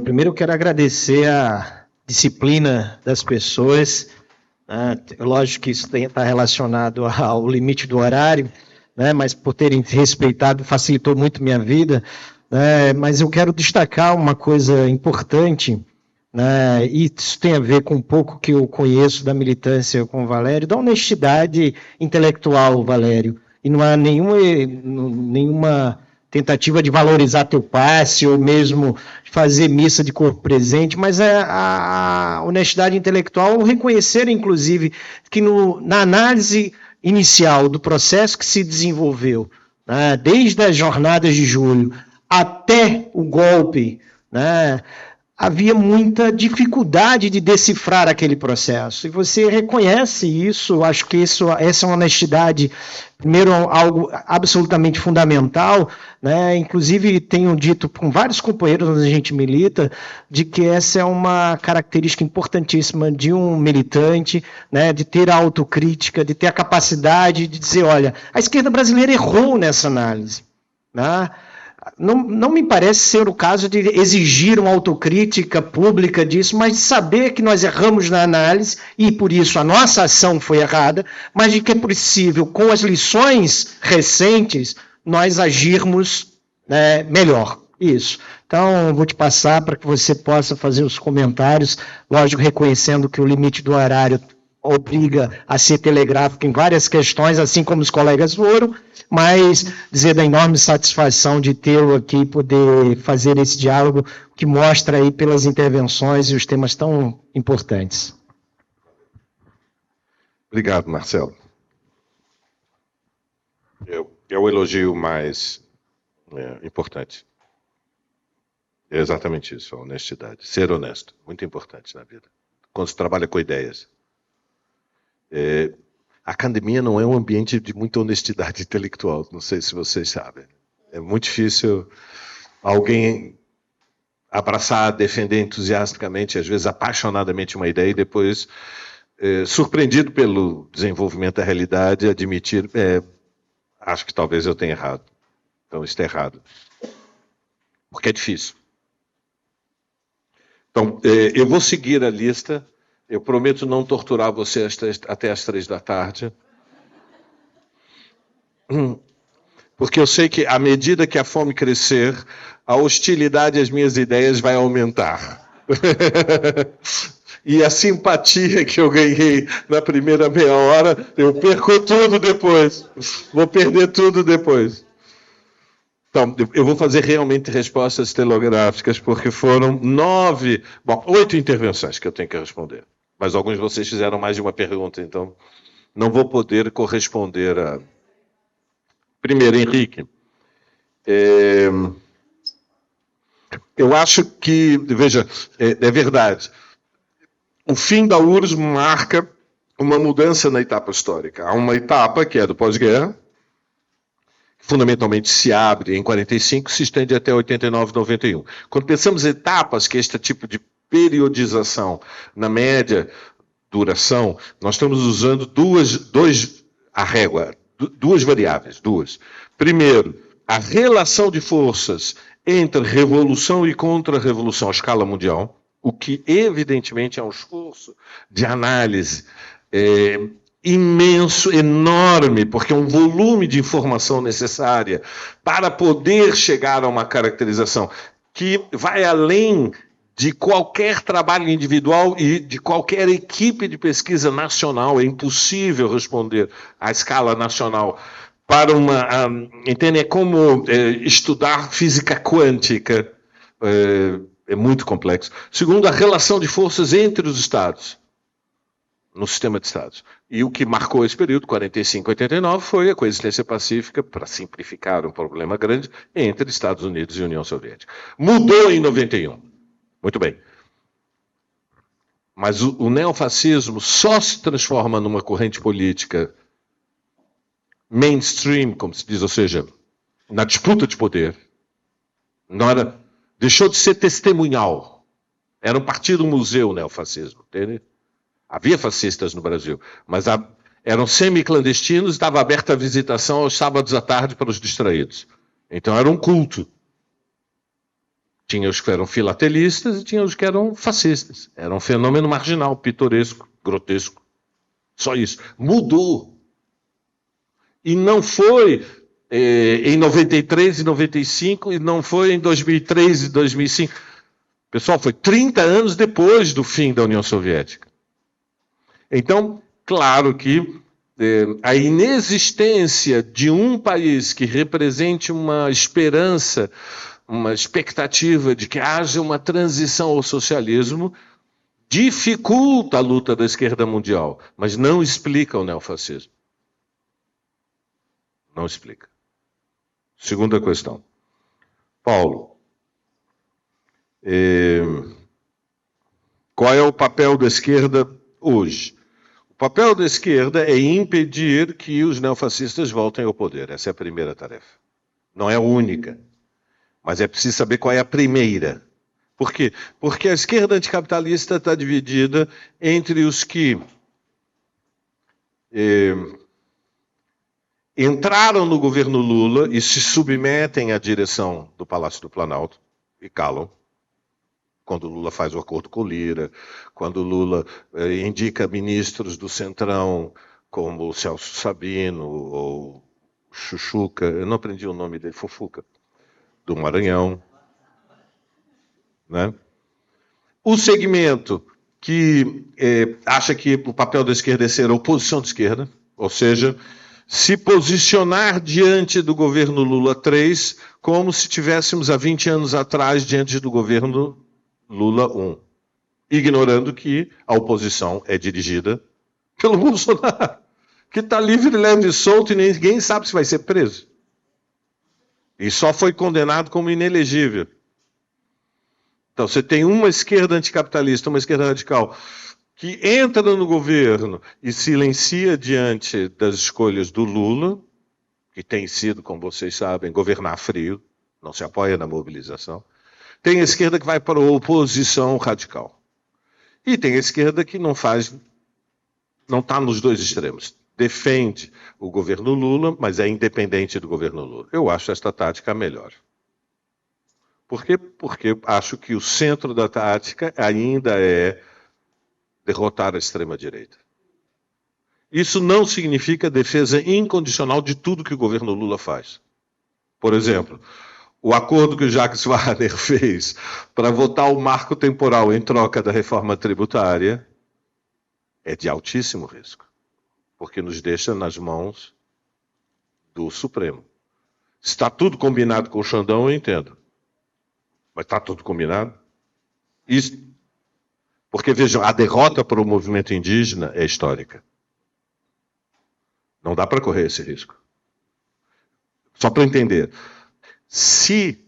Primeiro eu quero agradecer a disciplina das pessoas. Lógico que isso está relacionado ao limite do horário, né, mas por terem respeitado facilitou muito minha vida. Mas eu quero destacar uma coisa importante, né, e isso tem a ver com um pouco que eu conheço da militância com o Valério, da honestidade intelectual, Valério, e não há nenhuma tentativa de valorizar teu passe, ou mesmo fazer missa de corpo presente, mas a honestidade intelectual, reconhecer, inclusive, que na análise inicial do processo que se desenvolveu, né, desde as jornadas de julho até o golpe, né, havia muita dificuldade de decifrar aquele processo. E você reconhece isso, acho que essa é uma honestidade, primeiro, algo absolutamente fundamental, né? Inclusive tenho dito com vários companheiros onde a gente milita, de que essa é uma característica importantíssima de um militante, né? De ter a autocrítica, de ter a capacidade de dizer, olha, a esquerda brasileira errou nessa análise, né? Não me parece ser o caso de exigir uma autocrítica pública disso, mas de saber que nós erramos na análise e, por isso, a nossa ação foi errada, mas de que é possível, com as lições recentes, nós agirmos, né, melhor. Isso. Então, vou te passar para que você possa fazer os comentários, lógico, reconhecendo que o limite do horário obriga a ser telegráfico em várias questões, assim como os colegas foram, mas dizer da enorme satisfação de tê-lo aqui e poder fazer esse diálogo que mostra aí pelas intervenções e os temas tão importantes. Obrigado, Marcelo. É o elogio mais importante. É exatamente isso, a honestidade. Ser honesto, muito importante na vida. Quando se trabalha com ideias. A academia não é um ambiente de muita honestidade intelectual, não sei se vocês sabem. É muito difícil alguém abraçar, defender entusiasticamente, às vezes apaixonadamente uma ideia e depois, surpreendido pelo desenvolvimento da realidade, admitir, acho que talvez eu tenha errado. Então, isso está errado. Porque é difícil. Então, eu vou seguir a lista. Eu prometo não torturar você até as 3 da tarde. Porque eu sei que, à medida que a fome crescer, a hostilidade às minhas ideias vai aumentar. E a simpatia que eu ganhei na primeira meia hora, eu perco tudo depois. Vou perder tudo depois. Então, eu vou fazer realmente respostas telegráficas, porque foram 8 intervenções que eu tenho que responder. Mas alguns de vocês fizeram mais de uma pergunta, então não vou poder corresponder a... Primeiro, Henrique, eu acho que, veja, é verdade, o fim da URSS marca uma mudança na etapa histórica. Há uma etapa que é do pós-guerra, que fundamentalmente se abre em 45, se estende até 89, 91. Quando pensamos em etapas, que é este tipo de periodização na média duração, nós estamos usando duas variáveis. Primeiro, a relação de forças entre revolução e contra-revolução à escala mundial, o que evidentemente é um esforço de análise imenso, enorme, porque é um volume de informação necessária para poder chegar a uma caracterização que vai além de qualquer trabalho individual e de qualquer equipe de pesquisa nacional. É impossível responder à escala nacional para uma... entende? É como estudar física quântica. É muito complexo. Segundo, a relação de forças entre os Estados, no sistema de Estados. E o que marcou esse período, 45 a 89, foi a coexistência pacífica, para simplificar um problema grande, entre Estados Unidos e União Soviética. Mudou em 91. Muito bem. Mas o neofascismo só se transforma numa corrente política mainstream, como se diz, ou seja, na disputa de poder. Deixou de ser testemunhal. Era um partido museu o neofascismo, entende? Havia fascistas no Brasil, mas eram semi-clandestinos e estava aberta a visitação aos sábados à tarde para os distraídos. Então era um culto. Tinha os que eram filatelistas e tinha os que eram fascistas. Era um fenômeno marginal, pitoresco, grotesco. Só isso. Mudou. E não foi em 93 e 95, e não foi em 2003 e 2005. Pessoal, foi 30 anos depois do fim da União Soviética. Então, claro que a inexistência de um país que represente uma esperança, uma expectativa de que haja uma transição ao socialismo, dificulta a luta da esquerda mundial, mas não explica o neofascismo. Não explica. Segunda questão. Paulo, qual é o papel da esquerda hoje? O papel da esquerda é impedir que os neofascistas voltem ao poder. Essa é a primeira tarefa. Não é a única, mas é preciso saber qual é a primeira. Por quê? Porque a esquerda anticapitalista está dividida entre os que entraram no governo Lula e se submetem à direção do Palácio do Planalto e calam. Quando Lula faz o acordo com o Lira, quando Lula indica ministros do Centrão, como o Celso Sabino ou Chuchuca, eu não aprendi o nome dele, Fufuca, do Maranhão. Né? O segmento que acha que o papel da esquerda é ser a oposição de esquerda, ou seja, se posicionar diante do governo Lula 3 como se estivéssemos há 20 anos atrás diante do governo Lula 1, ignorando que a oposição é dirigida pelo Bolsonaro, que está livre, leve e solto e ninguém sabe se vai ser preso. E só foi condenado como inelegível. Então você tem uma esquerda anticapitalista, uma esquerda radical, que entra no governo e silencia diante das escolhas do Lula, que tem sido, como vocês sabem, governar frio, não se apoia na mobilização. Tem a esquerda que vai para a oposição radical. E tem a esquerda que não está nos dois extremos. Defende o governo Lula, mas é independente do governo Lula. Eu acho esta tática a melhor. Por quê? Porque acho que o centro da tática ainda é derrotar a extrema-direita. Isso não significa defesa incondicional de tudo que o governo Lula faz. Por exemplo, o acordo que o Jacques Wagner fez para votar o marco temporal em troca da reforma tributária é de altíssimo risco, porque nos deixa nas mãos do Supremo. Se está tudo combinado com o Xandão, eu entendo. Mas está tudo combinado? Isso, porque, vejam, a derrota para o movimento indígena é histórica. Não dá para correr esse risco. Só para entender, se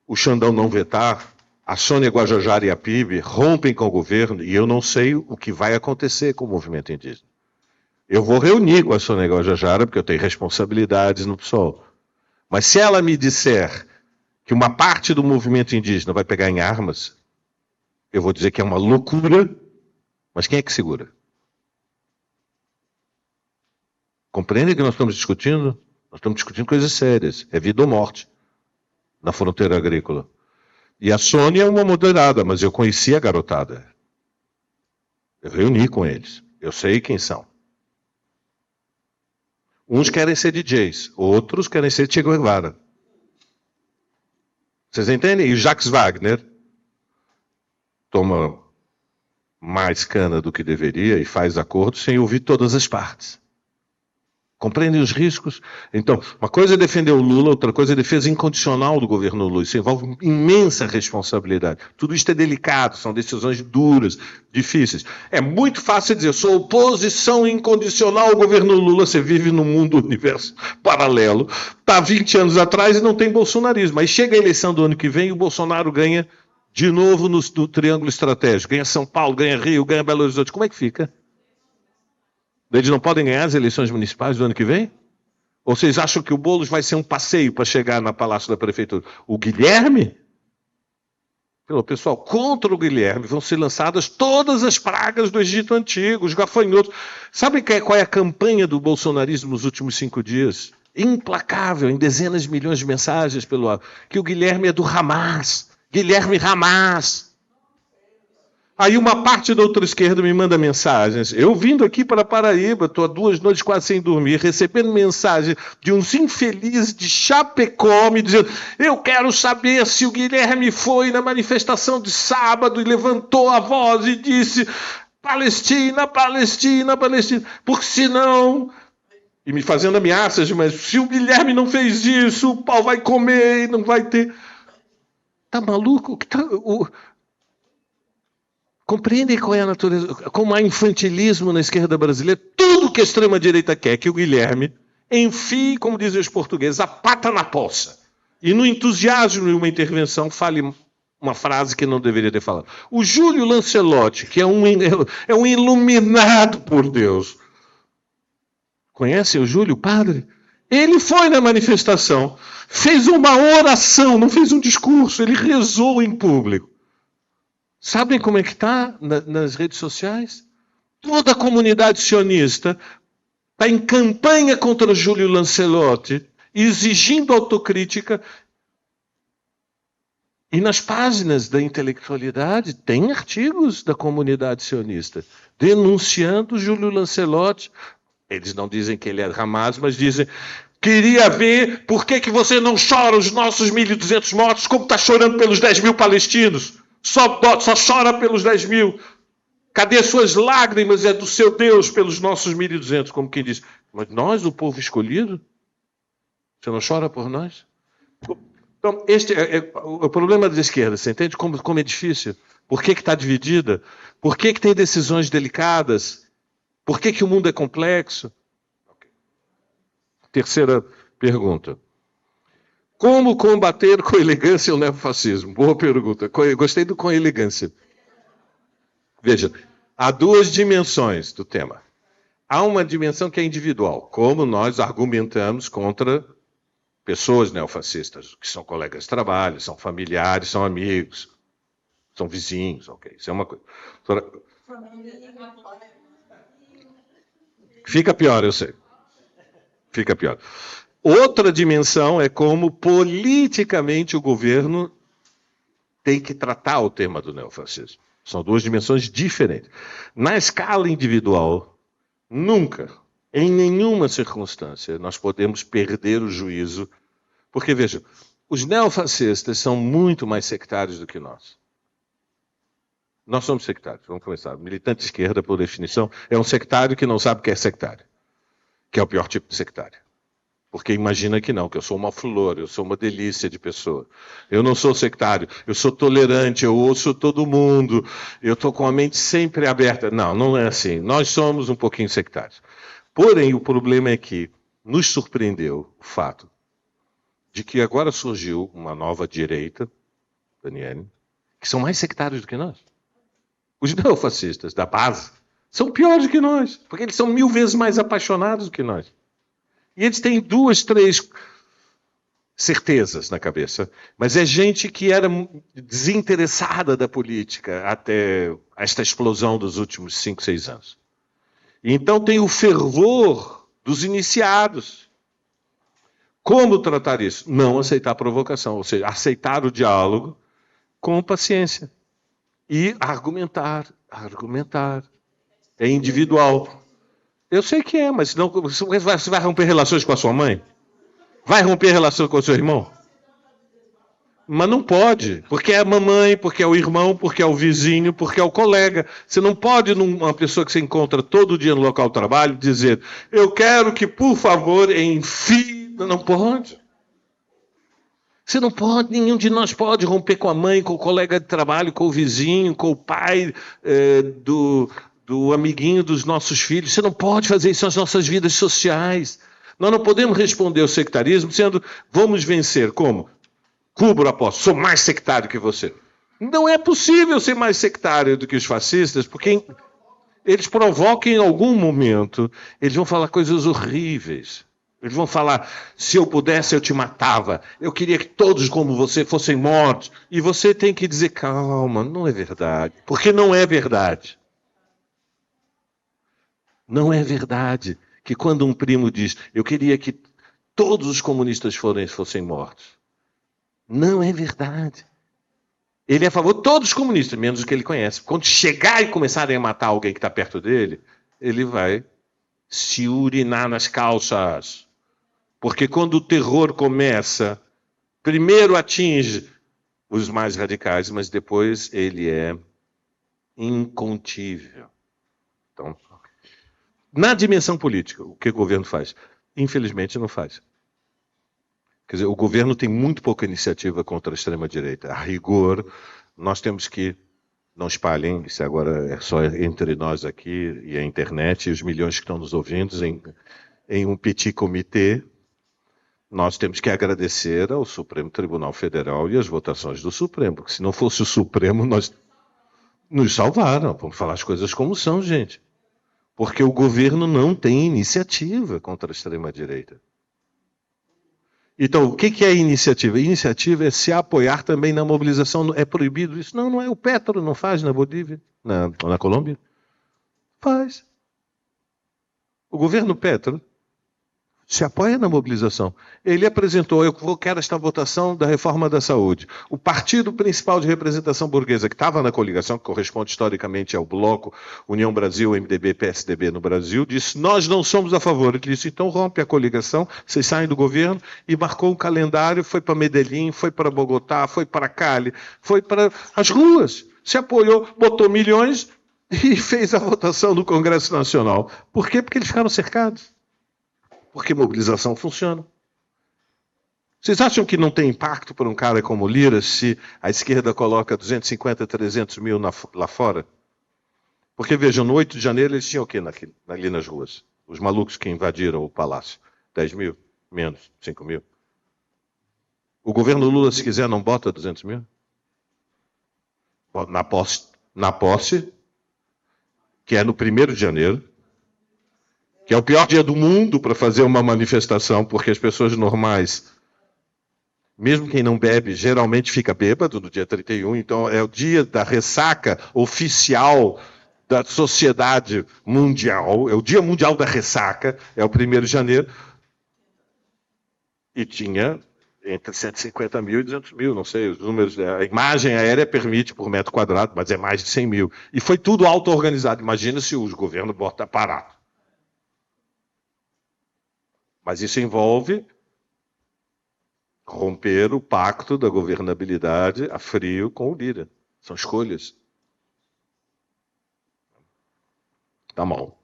o Xandão não vetar, a Sônia Guajajara e a PIB rompem com o governo e eu não sei o que vai acontecer com o movimento indígena. Eu vou reunir com a Sônia Guajajara, porque eu tenho responsabilidades no PSOL. Mas se ela me disser que uma parte do movimento indígena vai pegar em armas, eu vou dizer que é uma loucura, mas quem é que segura? Compreende que nós estamos discutindo? Nós estamos discutindo coisas sérias, é vida ou morte na fronteira agrícola. E a Sônia é uma moderada, mas eu conheci a garotada. Eu reuni com eles, eu sei quem são. Uns querem ser DJs, outros querem ser Che Guevara. Vocês entendem? E o Jacques Wagner toma mais cana do que deveria e faz acordo sem ouvir todas as partes. Compreendem os riscos? Então, uma coisa é defender o Lula, outra coisa é defesa incondicional do governo Lula. Isso envolve imensa responsabilidade. Tudo isso é delicado, são decisões duras, difíceis. É muito fácil dizer, eu sou oposição incondicional ao governo Lula. Você vive num mundo, universo paralelo. Está 20 anos atrás e não tem bolsonarismo. Aí chega a eleição do ano que vem e o Bolsonaro ganha de novo no triângulo estratégico. Ganha São Paulo, ganha Rio, ganha Belo Horizonte. Como é que fica? Eles não podem ganhar as eleições municipais do ano que vem? Ou vocês acham que o Boulos vai ser um passeio para chegar no Palácio da Prefeitura? O Guilherme? Pelo pessoal, contra o Guilherme vão ser lançadas todas as pragas do Egito Antigo, os gafanhotos. Sabe qual é a campanha do bolsonarismo nos últimos 5 dias? Implacável, em dezenas de milhões de mensagens pelo ar. Que o Guilherme é do Hamas. Guilherme Hamas. Aí uma parte da outra esquerda me manda mensagens. Eu vindo aqui para Paraíba, estou há 2 noites quase sem dormir, recebendo mensagem de uns infelizes de Chapecó me dizendo: eu quero saber se o Guilherme foi na manifestação de sábado e levantou a voz e disse Palestina, Palestina, Palestina, porque senão e me fazendo ameaças, mas se o Guilherme não fez isso, o pau vai comer e não vai ter... Tá maluco? Compreendem qual é a natureza? Como há infantilismo na esquerda brasileira, tudo que a extrema-direita quer que o Guilherme enfie, como dizem os portugueses, a pata na poça. E no entusiasmo de uma intervenção fale uma frase que não deveria ter falado. O Júlio Lancelotti, que é um iluminado por Deus. Conhecem o Júlio, padre? Ele foi na manifestação, fez uma oração, não fez um discurso, ele rezou em público. Sabem como é que está nas redes sociais? Toda a comunidade sionista está em campanha contra Júlio Lancelotti, exigindo autocrítica. E nas páginas da intelectualidade tem artigos da comunidade sionista denunciando Júlio Lancelotti. Eles não dizem que ele é Hamas, mas dizem: queria ver por que você não chora os nossos 1.200 mortos, como está chorando pelos 10.000 palestinos. Só chora pelos 10.000. Cadê suas lágrimas? É do seu Deus pelos nossos 1.200, como quem diz. Mas nós, o povo escolhido, você não chora por nós? Então, este é o problema da esquerda. Você entende como é difícil? Por que está dividida? Por que tem decisões delicadas? Por que o mundo é complexo? Terceira pergunta. Como combater com elegância o neofascismo? Boa pergunta. Gostei do com elegância. Veja, há duas dimensões do tema. Há uma dimensão que é individual, como nós argumentamos contra pessoas neofascistas, que são colegas de trabalho, são familiares, são amigos, são vizinhos, ok? Isso é uma coisa. Fica pior, eu sei. Fica pior. Outra dimensão é como politicamente o governo tem que tratar o tema do neofascismo. São duas dimensões diferentes. Na escala individual, nunca, em nenhuma circunstância, nós podemos perder o juízo, porque, veja, os neofascistas são muito mais sectários do que nós. Nós somos sectários, vamos começar. Militante de esquerda, por definição, é um sectário que não sabe o que é sectário, que é o pior tipo de sectário. Porque imagina que não, que eu sou uma flor, eu sou uma delícia de pessoa. Eu não sou sectário, eu sou tolerante, eu ouço todo mundo, eu estou com a mente sempre aberta. Não, não é assim. Nós somos um pouquinho sectários. Porém, o problema é que nos surpreendeu o fato de que agora surgiu uma nova direita, Daniele, que são mais sectários do que nós. Os neofascistas da base são piores do que nós, porque eles são 1000 vezes mais apaixonados do que nós. E eles têm 2, 3 certezas na cabeça, mas é gente que era desinteressada da política até esta explosão dos últimos 5, 6 anos. E então tem o fervor dos iniciados. Como tratar isso? Não aceitar a provocação, ou seja, aceitar o diálogo com paciência. E argumentar. É individual. Eu sei que é, mas senão você vai romper relações com a sua mãe? Vai romper relações com o seu irmão? Mas não pode, porque é a mamãe, porque é o irmão, porque é o vizinho, porque é o colega. Você não pode, numa pessoa que você encontra todo dia no local de trabalho, dizer: eu quero que, por favor, enfie. Não pode. Você não pode, nenhum de nós pode romper com a mãe, com o colega de trabalho, com o vizinho, com o pai do amiguinho dos nossos filhos. Você não pode fazer isso nas nossas vidas sociais. Nós não podemos responder ao sectarismo dizendo: vamos vencer. Como? Cubro apóstolo, sou mais sectário que você. Não é possível ser mais sectário do que os fascistas, porque eles provocam em algum momento, eles vão falar coisas horríveis. Eles vão falar: se eu pudesse, eu te matava. Eu queria que todos como você fossem mortos. E você tem que dizer: calma, não é verdade. Porque não é verdade. Não é verdade que quando um primo diz: eu queria que todos os comunistas fossem mortos. Não é verdade. Ele é a favor de todos os comunistas, menos os que ele conhece. Quando chegar e começarem a matar alguém que está perto dele, ele vai se urinar nas calças. Porque quando o terror começa, primeiro atinge os mais radicais, mas depois ele é incontível. Então, na dimensão política, o que o governo faz? Infelizmente não faz. Quer dizer, o governo tem muito pouca iniciativa contra a extrema-direita. A rigor, nós temos que, não espalhem, isso agora é só entre nós aqui e a internet e os milhões que estão nos ouvindo, em um petit comitê, nós temos que agradecer ao Supremo Tribunal Federal e as votações do Supremo, porque se não fosse o Supremo, nós nos salvaram. Vamos falar as coisas como são, gente. Porque o governo não tem iniciativa contra a extrema-direita. Então, o que é iniciativa? Iniciativa é se apoiar também na mobilização. É proibido isso? Não, não é. O Petro não faz na Bolívia, na Colômbia. Faz. O governo Petro se apoia na mobilização. Ele apresentou, eu quero esta votação da reforma da saúde. O partido principal de representação burguesa, que estava na coligação, que corresponde historicamente ao bloco União Brasil, MDB, PSDB no Brasil, disse, nós não somos a favor. Ele disse, então rompe a coligação, vocês saem do governo, e marcou um calendário, foi para Medellín, foi para Bogotá, foi para Cali, foi para as ruas, se apoiou, botou milhões e fez a votação do Congresso Nacional. Por quê? Porque eles ficaram cercados. Porque mobilização funciona. Vocês acham que não tem impacto para um cara como Lira se a esquerda coloca 250, 300 mil lá fora? Porque, vejam, no 8 de janeiro eles tinham o quê ali nas ruas? Os malucos que invadiram o palácio. 10 mil? Menos. 5 mil? O governo Lula, se quiser, não bota 200 mil? Na posse, que é no 1º de janeiro, que é o pior dia do mundo para fazer uma manifestação, porque as pessoas normais, mesmo quem não bebe, geralmente fica bêbado no dia 31, então é o dia da ressaca oficial da sociedade mundial, é o dia mundial da ressaca, é o 1º de janeiro, e tinha entre 150 mil e 200 mil, não sei, os números, a imagem aérea permite por metro quadrado, mas é mais de 100 mil. E foi tudo auto-organizado, imagina se o governo bota parado. Mas isso envolve romper o pacto da governabilidade a frio com o Lira. São escolhas. Tá bom.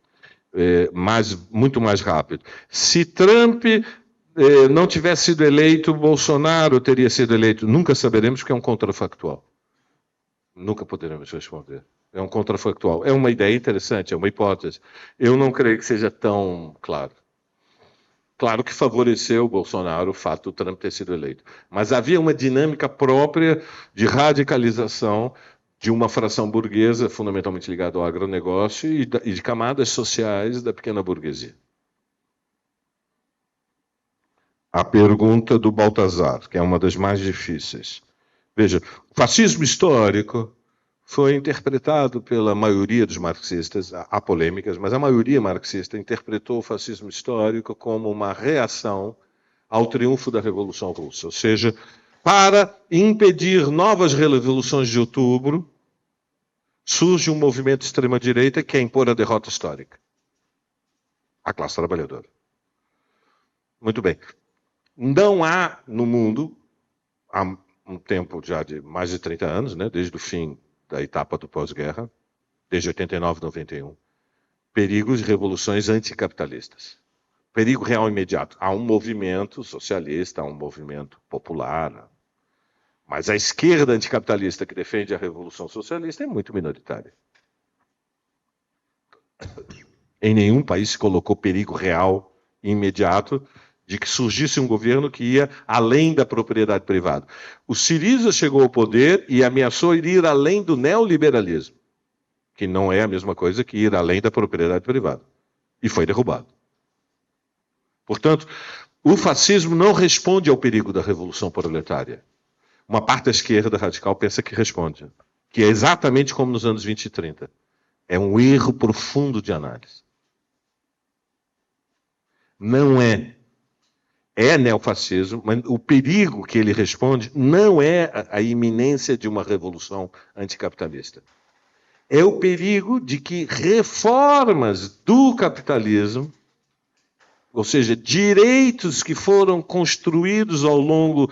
Muito mais rápido. Se Trump não tivesse sido eleito, Bolsonaro teria sido eleito. Nunca saberemos, porque é um contrafactual. Nunca poderemos responder. É um contrafactual. É uma ideia interessante, é uma hipótese. Eu não creio que seja tão claro. Claro que favoreceu o Bolsonaro o fato do Trump ter sido eleito. Mas havia uma dinâmica própria de radicalização de uma fração burguesa, fundamentalmente ligada ao agronegócio, e de camadas sociais da pequena burguesia. A pergunta do Baltazar, que é uma das mais difíceis. Veja, o fascismo histórico foi interpretado pela maioria dos marxistas, há polêmicas, mas a maioria marxista interpretou o fascismo histórico como uma reação ao triunfo da Revolução Russa. Ou seja, para impedir novas revoluções de outubro, surge um movimento de extrema-direita que quer impor a derrota histórica. A classe trabalhadora. Muito bem. Não há no mundo, há um tempo já de mais de 30 anos, né, desde o fim da etapa do pós-guerra, desde 89, 91, perigos de revoluções anticapitalistas. Perigo real imediato. Há um movimento socialista, há um movimento popular, mas a esquerda anticapitalista que defende a revolução socialista é muito minoritária. Em nenhum país se colocou perigo real imediato de que surgisse um governo que ia além da propriedade privada. O Syriza chegou ao poder e ameaçou ir além do neoliberalismo, que não é a mesma coisa que ir além da propriedade privada. E foi derrubado. Portanto, o fascismo não responde ao perigo da revolução proletária. Uma parte da esquerda radical pensa que responde, que é exatamente como nos anos 20 e 30. É um erro profundo de análise. Não é. É neofascismo, mas o perigo que ele responde não é a iminência de uma revolução anticapitalista. É o perigo de que reformas do capitalismo, ou seja, direitos que foram construídos ao longo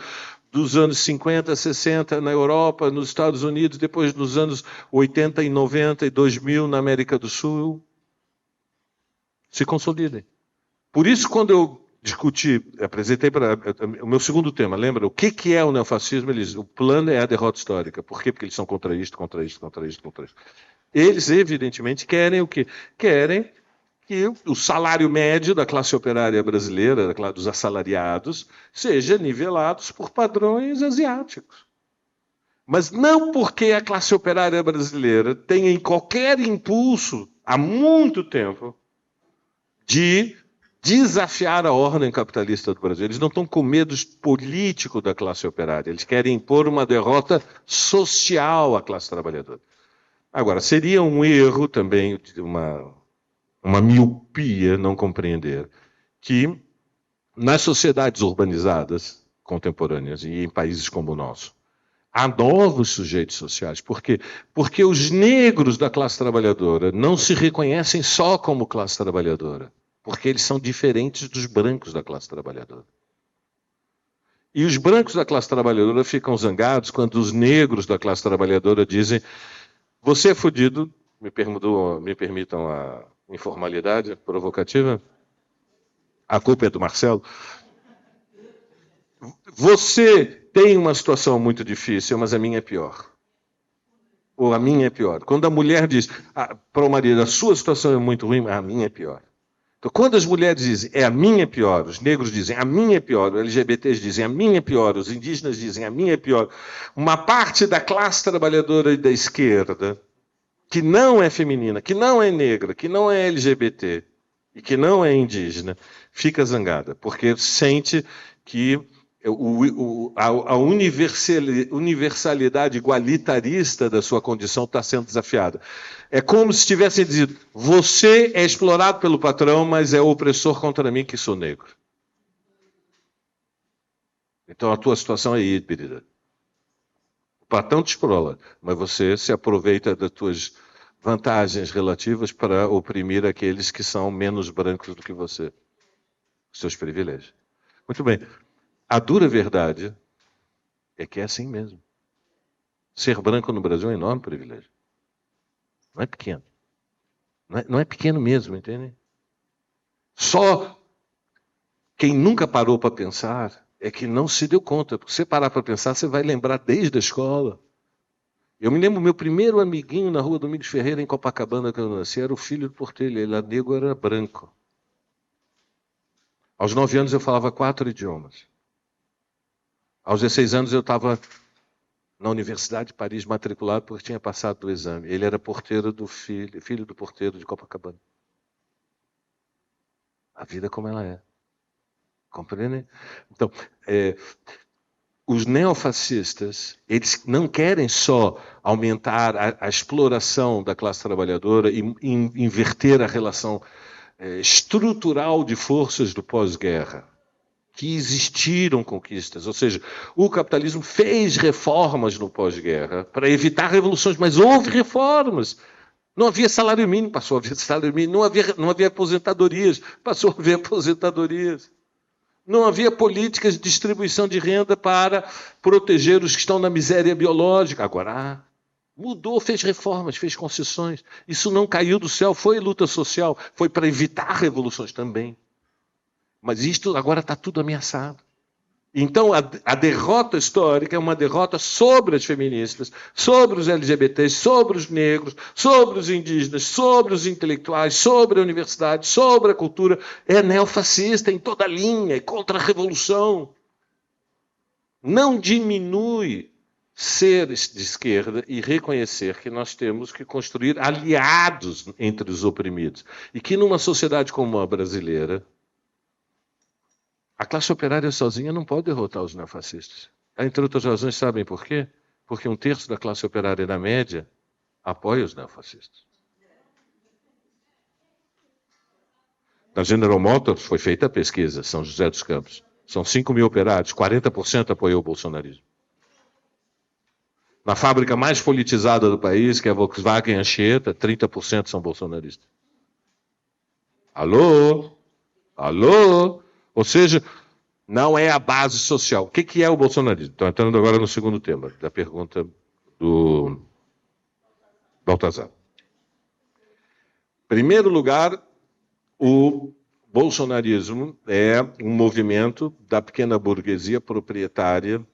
dos anos 50, 60 na Europa, nos Estados Unidos, depois nos anos 80 e 90 e 2000 na América do Sul, se consolidem. Por isso, quando eu discuti, apresentei para o meu segundo tema, lembra? O que é o neofascismo? O plano é a derrota histórica. Por quê? Porque eles são contra isto. Eles, evidentemente, querem o quê? Querem que o salário médio da classe operária brasileira, dos assalariados, seja nivelado por padrões asiáticos. Mas não porque a classe operária brasileira tenha em qualquer impulso, há muito tempo, de desafiar a ordem capitalista do Brasil. Eles não estão com medo político da classe operária. Eles querem impor uma derrota social à classe trabalhadora. Agora, seria um erro também, uma miopia não compreender que nas sociedades urbanizadas contemporâneas e em países como o nosso, há novos sujeitos sociais. Por quê? Porque os negros da classe trabalhadora não se reconhecem só como classe trabalhadora, porque eles são diferentes dos brancos da classe trabalhadora. E os brancos da classe trabalhadora ficam zangados quando os negros da classe trabalhadora dizem: você é fudido, me permitam a informalidade provocativa, a culpa é do Marcelo. Você tem uma situação muito difícil, mas a minha é pior. Ou a minha é pior. Quando a mulher diz para o marido, a sua situação é muito ruim, a minha é pior. Então, quando as mulheres dizem, a minha é pior, os negros dizem, a minha é pior, os LGBTs dizem, a minha é pior, os indígenas dizem, a minha é pior, uma parte da classe trabalhadora e da esquerda, que não é feminina, que não é negra, que não é LGBT e que não é indígena, fica zangada, porque sente que a universalidade igualitarista da sua condição está sendo desafiada. É como se tivessem dito: você é explorado pelo patrão, mas é opressor contra mim que sou negro. Então a tua situação é híbrida. O patrão te explora, mas você se aproveita das tuas vantagens relativas para oprimir aqueles que são menos brancos do que você. Seus privilégios. Muito bem. A dura verdade é que é assim mesmo. Ser branco no Brasil é um enorme privilégio. Não é pequeno. Não é pequeno mesmo, entende? Só quem nunca parou para pensar é que não se deu conta. Porque se você parar para pensar, você vai lembrar desde a escola. Eu me lembro, meu primeiro amiguinho na rua Domingos Ferreira, em Copacabana, que eu nasci, era o filho do porteiro. Ele era negro, era branco. Aos 9 anos eu falava 4 idiomas. Aos 16 anos eu estava na Universidade de Paris matriculado porque tinha passado do exame. Ele era porteiro do filho do porteiro de Copacabana. A vida como ela é. Compreende? Então, os neofascistas, eles não querem só aumentar a exploração da classe trabalhadora e inverter a relação estrutural de forças do pós-guerra, que existiram conquistas. Ou seja, o capitalismo fez reformas no pós-guerra para evitar revoluções, mas houve reformas. Não havia salário mínimo, passou a haver salário mínimo. Não havia aposentadorias, passou a haver aposentadorias. Não havia políticas de distribuição de renda para proteger os que estão na miséria biológica. Agora mudou, fez reformas, fez concessões. Isso não caiu do céu, foi luta social, foi para evitar revoluções também. Mas isto agora está tudo ameaçado. Então, a derrota histórica é uma derrota sobre as feministas, sobre os LGBTs, sobre os negros, sobre os indígenas, sobre os intelectuais, sobre a universidade, sobre a cultura. É neofascista em toda a linha, é contra a revolução. Não diminui ser de esquerda e reconhecer que nós temos que construir aliados entre os oprimidos. E que numa sociedade como a brasileira, a classe operária sozinha não pode derrotar os neofascistas. Entre outras razões, sabem por quê? Porque 1/3 da classe operária, na média, apoia os neofascistas. Na General Motors foi feita a pesquisa, São José dos Campos. São 5.000 operários, 40% apoiou o bolsonarismo. Na fábrica mais politizada do país, que é a Volkswagen Anchieta, 30% são bolsonaristas. Alô? Alô? Ou seja, não é a base social. O que é o bolsonarismo? Estou entrando agora no segundo tema, da pergunta do Baltazar. Em primeiro lugar, o Bolsonarismo é um movimento da pequena burguesia proprietária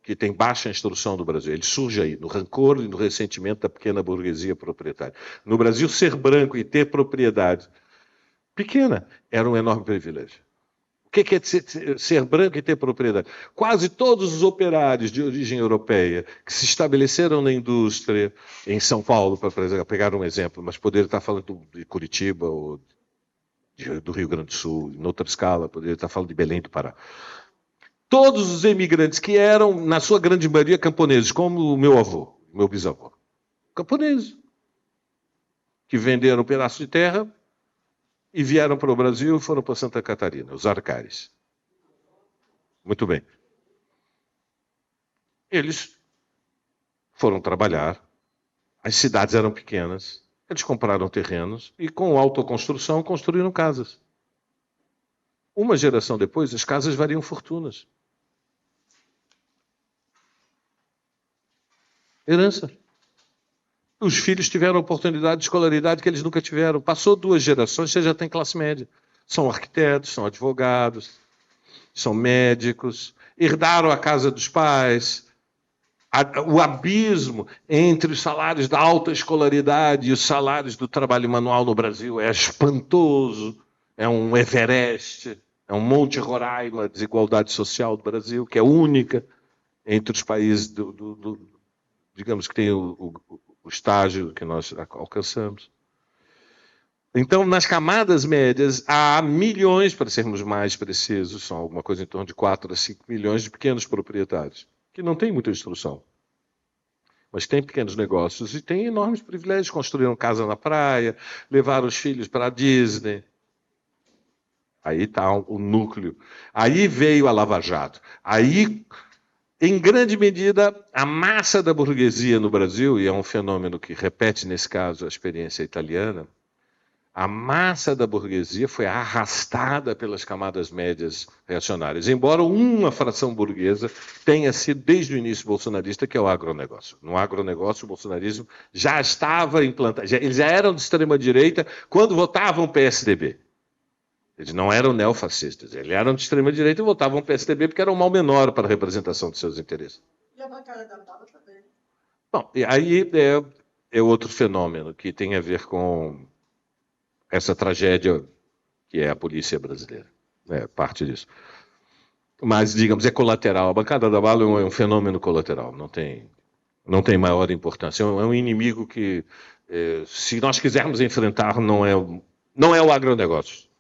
que tem baixa instrução no Brasil. Ele surge aí, no rancor e no ressentimento da pequena burguesia proprietária. No Brasil, ser branco e ter propriedade pequena era um enorme privilégio. O que é ser branco e ter propriedade? Quase todos os operários de origem europeia que se estabeleceram na indústria, em São Paulo, para pegar um exemplo, mas poderia estar falando de Curitiba ou do Rio Grande do Sul, em outra escala, poderia estar falando de Belém do Pará. Todos os imigrantes que eram, na sua grande maioria, camponeses, como o meu avô, meu bisavô. Camponeses. Que venderam um pedaço de terra e vieram para o Brasil e foram para Santa Catarina, os arcares. Muito bem. Eles foram trabalhar, as cidades eram pequenas, eles compraram terrenos e, com autoconstrução, construíram casas. Uma geração depois, as casas variam fortunas. Herança. Os filhos tiveram oportunidade de escolaridade que eles nunca tiveram. Passou 2 gerações, você já tem classe média. São arquitetos, são advogados, são médicos, herdaram a casa dos pais. O abismo entre os salários da alta escolaridade e os salários do trabalho manual no Brasil é espantoso. É um Everest, é um Monte Roraima, a desigualdade social do Brasil, que é única entre os países digamos que tem o estágio que nós alcançamos. Então, nas camadas médias, há milhões, para sermos mais precisos, são alguma coisa em torno de 4 a 5 milhões de pequenos proprietários, que não têm muita instrução, mas têm pequenos negócios e têm enormes privilégios. Construíram casa na praia, levaram os filhos para a Disney. Aí está o núcleo. Aí veio a Lava Jato. Aí, em grande medida, a massa da burguesia no Brasil, e é um fenômeno que repete, nesse caso, a experiência italiana, a massa da burguesia foi arrastada pelas camadas médias reacionárias, embora uma fração burguesa tenha sido, desde o início, bolsonarista, que é o agronegócio. No agronegócio, o bolsonarismo já estava implantado, eles já eram de extrema-direita quando votavam PSDB. Eles não eram neofascistas, eles eram de extrema-direita e votavam PSDB porque era um mal menor para a representação de seus interesses. E a bancada da Bala também. Bom, e aí é outro fenômeno que tem a ver com essa tragédia que é a polícia brasileira. É parte disso. Mas, digamos, é colateral. A bancada da bala é um fenômeno colateral, não tem maior importância. É um inimigo que, se nós quisermos enfrentar, não é o agronegócio.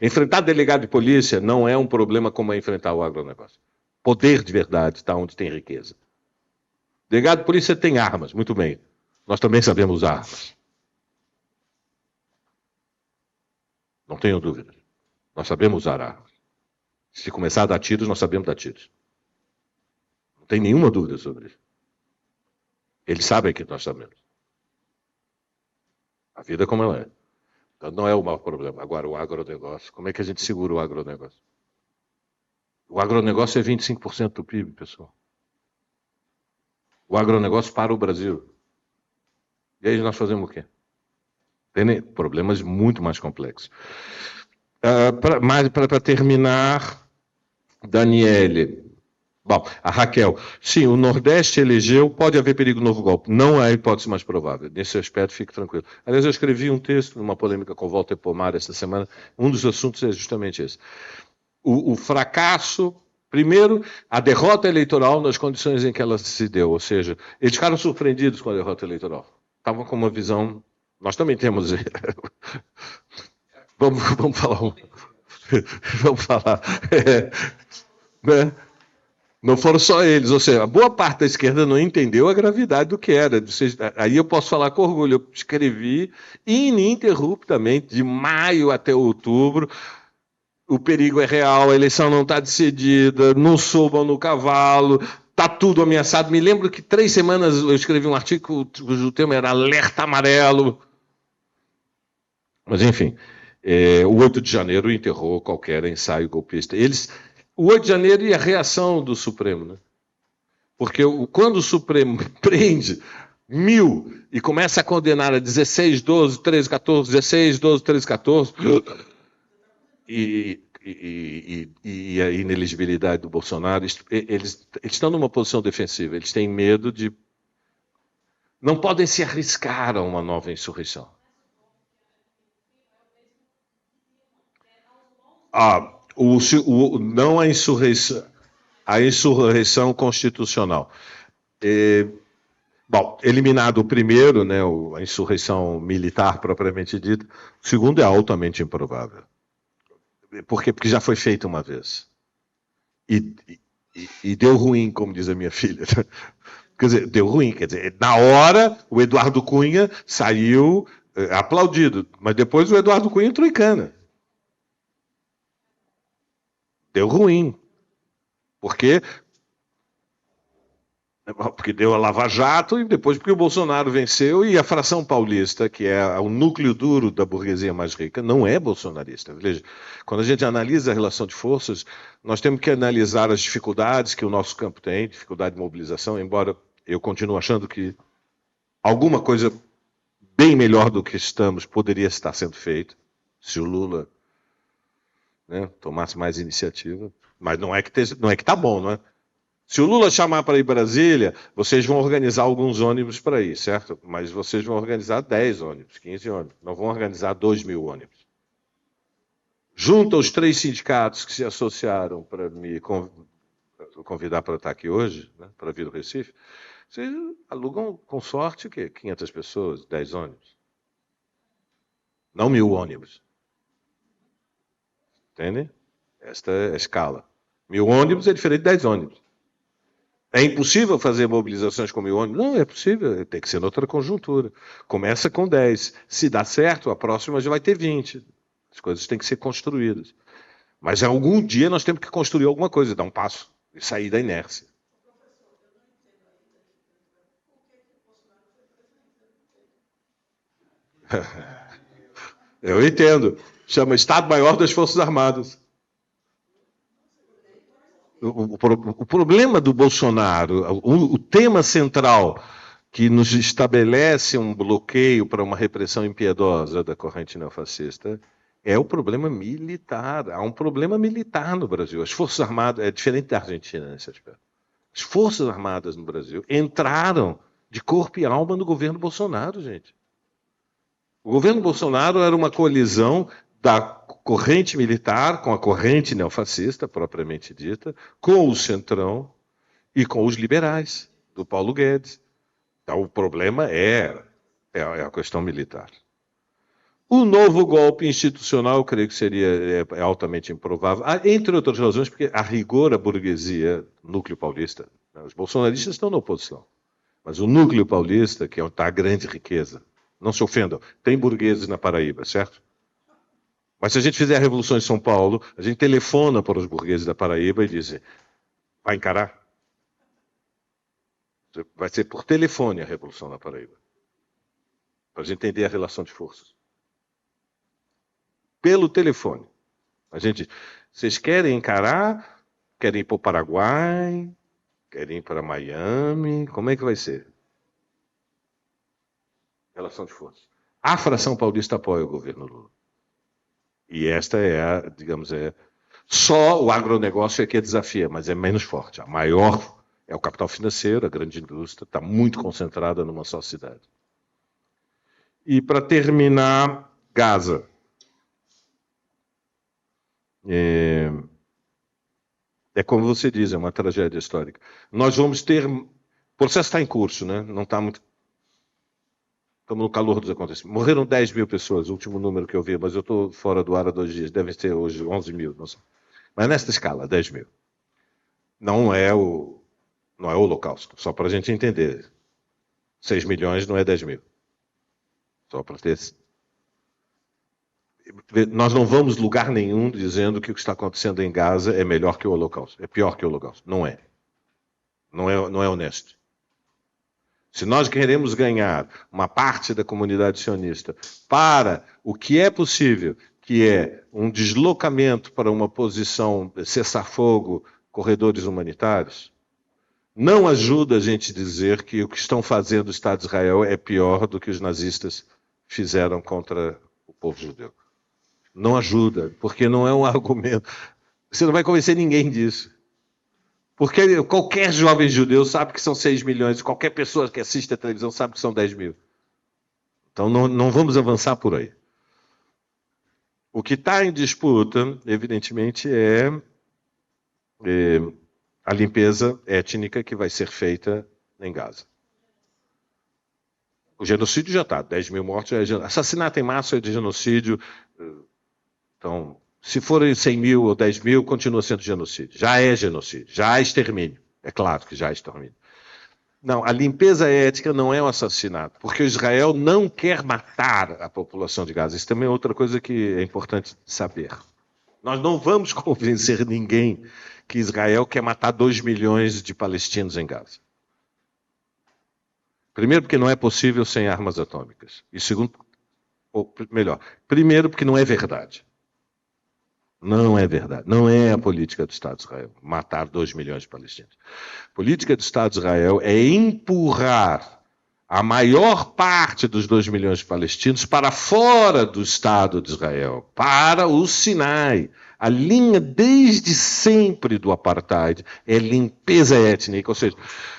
Enfrentar delegado de polícia não é um problema como é enfrentar o agronegócio. Poder de verdade está onde tem riqueza. Delegado de polícia tem armas, muito bem. Nós também sabemos usar armas. Não tenho dúvida. Nós sabemos usar armas. Se começar a dar tiros, nós sabemos dar tiros. Não tem nenhuma dúvida sobre isso. Eles sabem que nós sabemos. A vida é como ela é. Então não é o maior problema. Agora, o agronegócio. Como é que a gente segura o agronegócio? O agronegócio é 25% do PIB, pessoal. O agronegócio para o Brasil. E aí nós fazemos o quê? Tem problemas muito mais complexos. Para terminar, Daniele. Bom, a Raquel. Sim, o Nordeste elegeu, pode haver perigo de novo golpe. Não é a hipótese mais provável. Nesse aspecto, fique tranquilo. Aliás, eu escrevi um texto numa polêmica com o Walter Pomar essa semana. Um dos assuntos é justamente esse. O fracasso, primeiro, a derrota eleitoral nas condições em que ela se deu. Ou seja, eles ficaram surpreendidos com a derrota eleitoral. Estavam com uma visão... Nós também temos... Vamos falar... Vamos falar... né? Não foram só eles, ou seja, a boa parte da esquerda não entendeu a gravidade do que era. Aí eu posso falar com orgulho, eu escrevi ininterruptamente, de maio até outubro, o perigo é real, a eleição não está decidida, não subam no cavalo, está tudo ameaçado. Me lembro que 3 semanas eu escrevi um artigo cujo tema era Alerta Amarelo. Mas, enfim, o 8 de janeiro enterrou qualquer ensaio golpista. O 8 de janeiro e a reação do Supremo, né? Porque quando o Supremo prende 1.000 e começa a condenar a 16, 12, 13, 14, 16, 12, 13, 14, e a inelegibilidade do Bolsonaro, eles estão numa posição defensiva, eles têm medo de... Não podem se arriscar a uma nova insurreição. Não a insurreição constitucional. Bom, eliminado o primeiro, né, a insurreição militar propriamente dita, o segundo é altamente improvável. Por quê? Porque já foi feito uma vez. E deu ruim, como diz a minha filha. Quer dizer, deu ruim. Quer dizer, na hora, o Eduardo Cunha saiu aplaudido, mas depois o Eduardo Cunha entrou em cana. Deu ruim. Por quê? Porque deu a Lava Jato e depois porque o Bolsonaro venceu e a fração paulista, que é o núcleo duro da burguesia mais rica, não é bolsonarista. Veja, quando a gente analisa a relação de forças, nós temos que analisar as dificuldades que o nosso campo tem, dificuldade de mobilização, embora eu continue achando que alguma coisa bem melhor do que estamos poderia estar sendo feito, se o Lula, né, tomasse mais iniciativa. Mas não é que está bom, não é? Se o Lula chamar para ir Brasília, vocês vão organizar alguns ônibus para ir, certo? Mas vocês vão organizar 10 ônibus, 15 ônibus. Não vão organizar 2.000 ônibus. Junto aos 3 sindicatos que se associaram para me convidar para estar aqui hoje, né, para vir do Recife, vocês alugam, com sorte, o quê? 500 pessoas, 10 ônibus. Não 1.000 ônibus. Entende? Esta é a escala. 1.000 ônibus é diferente de 10 ônibus. É impossível fazer mobilizações com 1.000 ônibus? Não, é possível, tem que ser noutra conjuntura. Começa com 10. Se dá certo, a próxima já vai ter 20. As coisas têm que ser construídas. Mas algum dia nós temos que construir alguma coisa, dar um passo e sair da inércia. Eu entendo. Chama Estado-Maior das Forças Armadas. O problema do Bolsonaro, o tema central que nos estabelece um bloqueio para uma repressão impiedosa da corrente neofascista é o problema militar. Há um problema militar no Brasil. As Forças Armadas, é diferente da Argentina nesse aspecto. As Forças Armadas no Brasil entraram de corpo e alma no governo Bolsonaro, gente. O governo Bolsonaro era uma colisão da corrente militar com a corrente neofascista, propriamente dita, com o Centrão e com os liberais, do Paulo Guedes. Então, o problema é a questão militar. O novo golpe institucional, eu creio que seria altamente improvável, entre outras razões, porque, a rigor, a burguesia, núcleo paulista, né, os bolsonaristas estão na oposição, mas o núcleo paulista, que está a grande riqueza, não se ofendam, tem burgueses na Paraíba, certo? Mas se a gente fizer a Revolução em São Paulo, a gente telefona para os burgueses da Paraíba e diz: vai encarar? Vai ser por telefone a Revolução na Paraíba. Para a gente entender a relação de forças. Pelo telefone. Vocês querem encarar? Querem ir para o Paraguai? Querem ir para Miami? Como é que vai ser? Relação de forças. A fração paulista apoia o governo Lula. E esta só o agronegócio é que desafia, mas é menos forte. A maior é o capital financeiro, a grande indústria, está muito concentrada numa só cidade. E para terminar, Gaza. É como você diz, é uma tragédia histórica. Nós vamos ter... O processo está em curso, né? Não está muito... Estamos no calor dos acontecimentos. Morreram 10.000 pessoas, o último número que eu vi, mas eu estou fora do ar há 2 dias. Devem ser hoje 11.000, não sei. Mas nesta escala, 10.000. Não é o Holocausto, só para a gente entender. 6 milhões não é 10.000. Só para ter... Nós não vamos lugar nenhum dizendo que o que está acontecendo em Gaza é melhor que o Holocausto. É pior que o Holocausto. Não é. Não é honesto. Se nós queremos ganhar uma parte da comunidade sionista para o que é possível, que é um deslocamento para uma posição cessar-fogo, corredores humanitários, não ajuda a gente dizer que o que estão fazendo o Estado de Israel é pior do que os nazistas fizeram contra o povo judeu. Não ajuda, porque não é um argumento. Você não vai convencer ninguém disso. Porque qualquer jovem judeu sabe que são 6 milhões, qualquer pessoa que assiste a televisão sabe que são 10 mil. Então não vamos avançar por aí. O que está em disputa, evidentemente, é a limpeza étnica que vai ser feita em Gaza. O genocídio já está, 10 mil mortos já é genocídio. Assassinato em massa é de genocídio. Então, se forem 100 mil ou 10 mil, continua sendo genocídio. Já é genocídio, já é extermínio. É claro que já é extermínio. Não, a limpeza étnica não é um assassinato, porque Israel não quer matar a população de Gaza. Isso também é outra coisa que é importante saber. Nós não vamos convencer ninguém que Israel quer matar 2 milhões de palestinos em Gaza. Primeiro, porque não é possível sem armas atômicas. E segundo, ou melhor, primeiro, porque não é verdade. Não é verdade. Não é a política do Estado de Israel matar 2 milhões de palestinos. A política do Estado de Israel é empurrar a maior parte dos 2 milhões de palestinos para fora do Estado de Israel, para o Sinai. A linha desde sempre do apartheid é limpeza étnica, ou seja,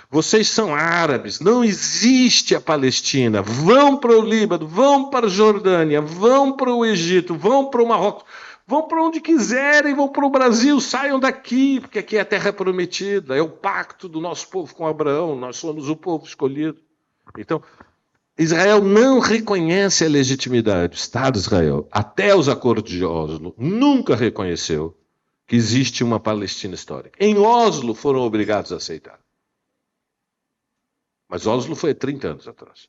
vocês são árabes, não existe a Palestina, vão para o Líbano, vão para a Jordânia, vão para o Egito, vão para o Marrocos, vão para onde quiserem, vão para o Brasil, saiam daqui, porque aqui é a terra prometida, é o pacto do nosso povo com Abraão, nós somos o povo escolhido. Então, Israel não reconhece a legitimidade do Estado de Israel, até os acordos de Oslo, nunca reconheceu que existe uma Palestina histórica. Em Oslo foram obrigados a aceitar. Mas Oslo foi há 30 anos atrás.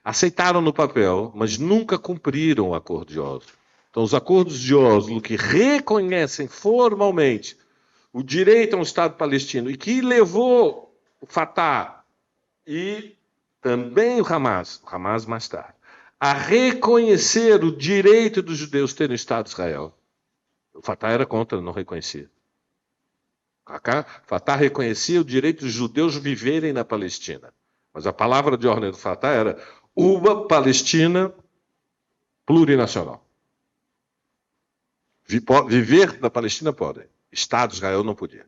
Aceitaram no papel, mas nunca cumpriram o acordo de Oslo. Então, os acordos de Oslo, que reconhecem formalmente o direito a um Estado palestino e que levou o Fatah e também o Hamas mais tarde, a reconhecer o direito dos judeus terem o Estado de Israel. O Fatah era contra, não reconhecia. O Fatah reconhecia o direito dos judeus viverem na Palestina. Mas a palavra de ordem do Fatah era uma Palestina plurinacional. Viver na Palestina pode. Estado de Israel não podia.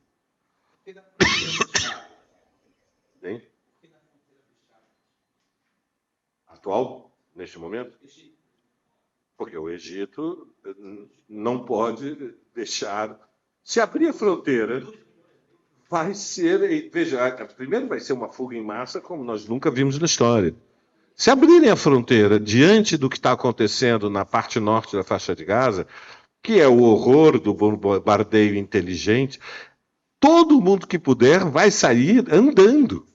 Hein? Atual, neste momento? Porque o Egito não pode deixar... Se abrir a fronteira, vai ser... Veja, primeiro vai ser uma fuga em massa, como nós nunca vimos na história. Se abrirem a fronteira diante do que está acontecendo na parte norte da faixa de Gaza, que é o horror do bombardeio inteligente, todo mundo que puder vai sair andando.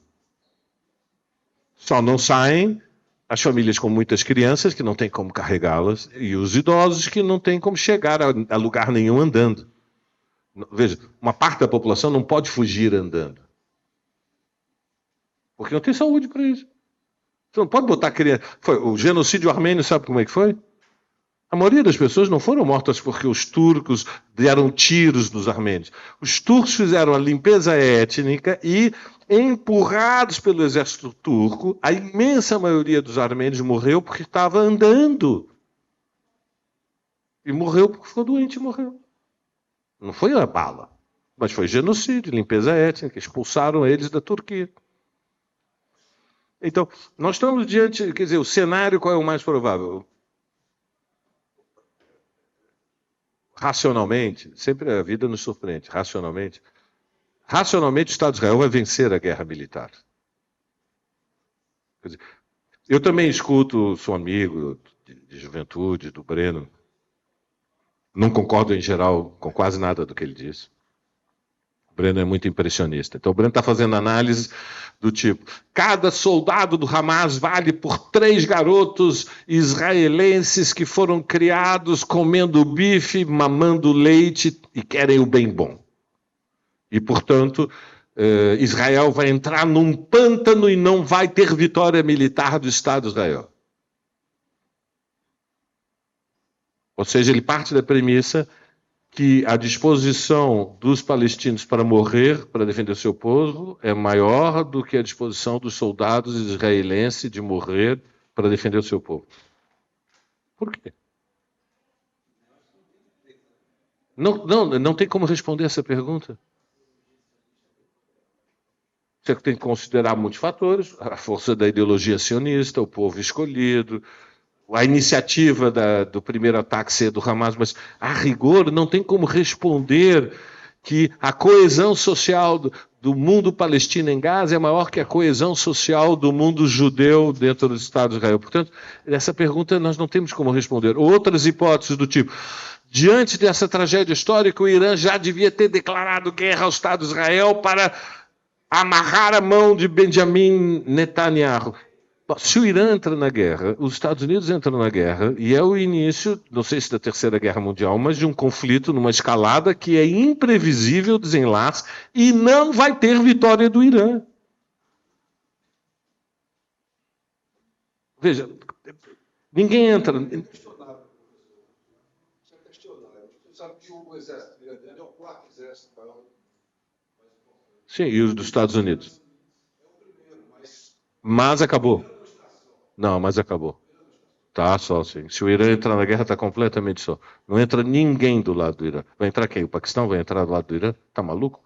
Só não saem as famílias com muitas crianças, que não tem como carregá-las, e os idosos, que não tem como chegar a lugar nenhum andando. Veja, uma parte da população não pode fugir andando. Porque não tem saúde para isso. Você não pode botar criança... O genocídio armênio, sabe como é que foi? A maioria das pessoas não foram mortas porque os turcos deram tiros nos armênios. Os turcos fizeram a limpeza étnica e, empurrados pelo exército turco, a imensa maioria dos armênios morreu porque estava andando. E morreu porque ficou doente e morreu. Não foi a bala, mas foi genocídio, limpeza étnica, expulsaram eles da Turquia. Então, nós estamos diante, quer dizer, o cenário qual é o mais provável? Racionalmente, sempre a vida nos surpreende, racionalmente o Estado de Israel vai vencer a guerra militar. Quer dizer, eu também escuto, sou amigo de juventude, do Breno, não concordo em geral com quase nada do que ele diz. O Breno é muito impressionista. Então o Breno está fazendo análise do tipo, cada soldado do Hamas vale por 3 garotos israelenses que foram criados comendo bife, mamando leite e querem o bem bom. E, portanto, Israel vai entrar num pântano e não vai ter vitória militar do Estado de Israel. Ou seja, ele parte da premissa que a disposição dos palestinos para morrer, para defender o seu povo, é maior do que a disposição dos soldados israelenses de morrer para defender o seu povo. Por quê? Não tem como responder essa pergunta. Você tem que considerar muitos fatores, a força da ideologia sionista, o povo escolhido, a iniciativa do primeiro ataque ser do Hamas, mas, a rigor, não tem como responder que a coesão social do mundo palestino em Gaza é maior que a coesão social do mundo judeu dentro do Estado de Israel. Portanto, essa pergunta nós não temos como responder. Outras hipóteses do tipo, diante dessa tragédia histórica, o Irã já devia ter declarado guerra ao Estado de Israel para amarrar a mão de Benjamin Netanyahu. Se o Irã entra na guerra, os Estados Unidos entram na guerra, e é o início, não sei se da Terceira Guerra Mundial, mas de um conflito numa escalada que é imprevisível desenlace e não vai ter vitória do Irã. Veja, ninguém entra... Sim, e os dos Estados Unidos. Mas acabou. Não, mas acabou. Tá só, sim. Se o Irã entrar na guerra, está completamente só. Não entra ninguém do lado do Irã. Vai entrar quem? O Paquistão vai entrar do lado do Irã? Tá maluco?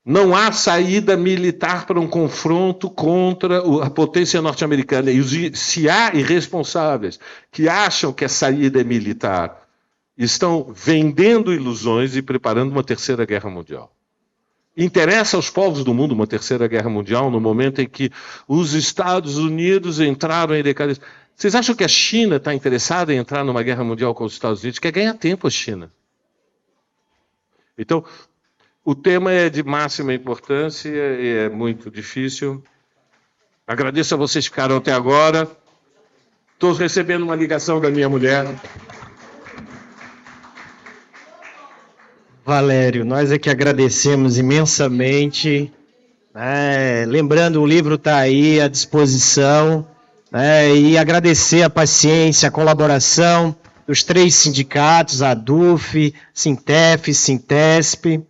Não há saída militar para um confronto contra a potência norte-americana. E se há irresponsáveis que acham que a saída é militar, estão vendendo ilusões e preparando uma terceira guerra mundial. Interessa aos povos do mundo uma terceira guerra mundial no momento em que os Estados Unidos entraram em decadência. Vocês acham que a China está interessada em entrar numa guerra mundial com os Estados Unidos? Quer ganhar tempo a China. Então, o tema é de máxima importância e é muito difícil. Agradeço a vocês que ficaram até agora. Estou recebendo uma ligação da minha mulher. Valério, nós é que agradecemos imensamente. Lembrando, o livro está aí à disposição. E agradecer a paciência, a colaboração dos 3 sindicatos, a ADUF, Sintef, Sintesp.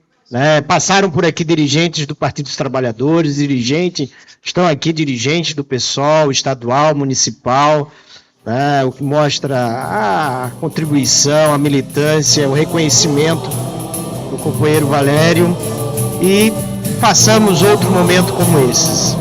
Passaram por aqui dirigentes do Partido dos Trabalhadores, estão aqui dirigentes do PSOL, estadual, municipal, o que mostra a contribuição, a militância, o reconhecimento do companheiro Valério, e passamos outro momento como esses.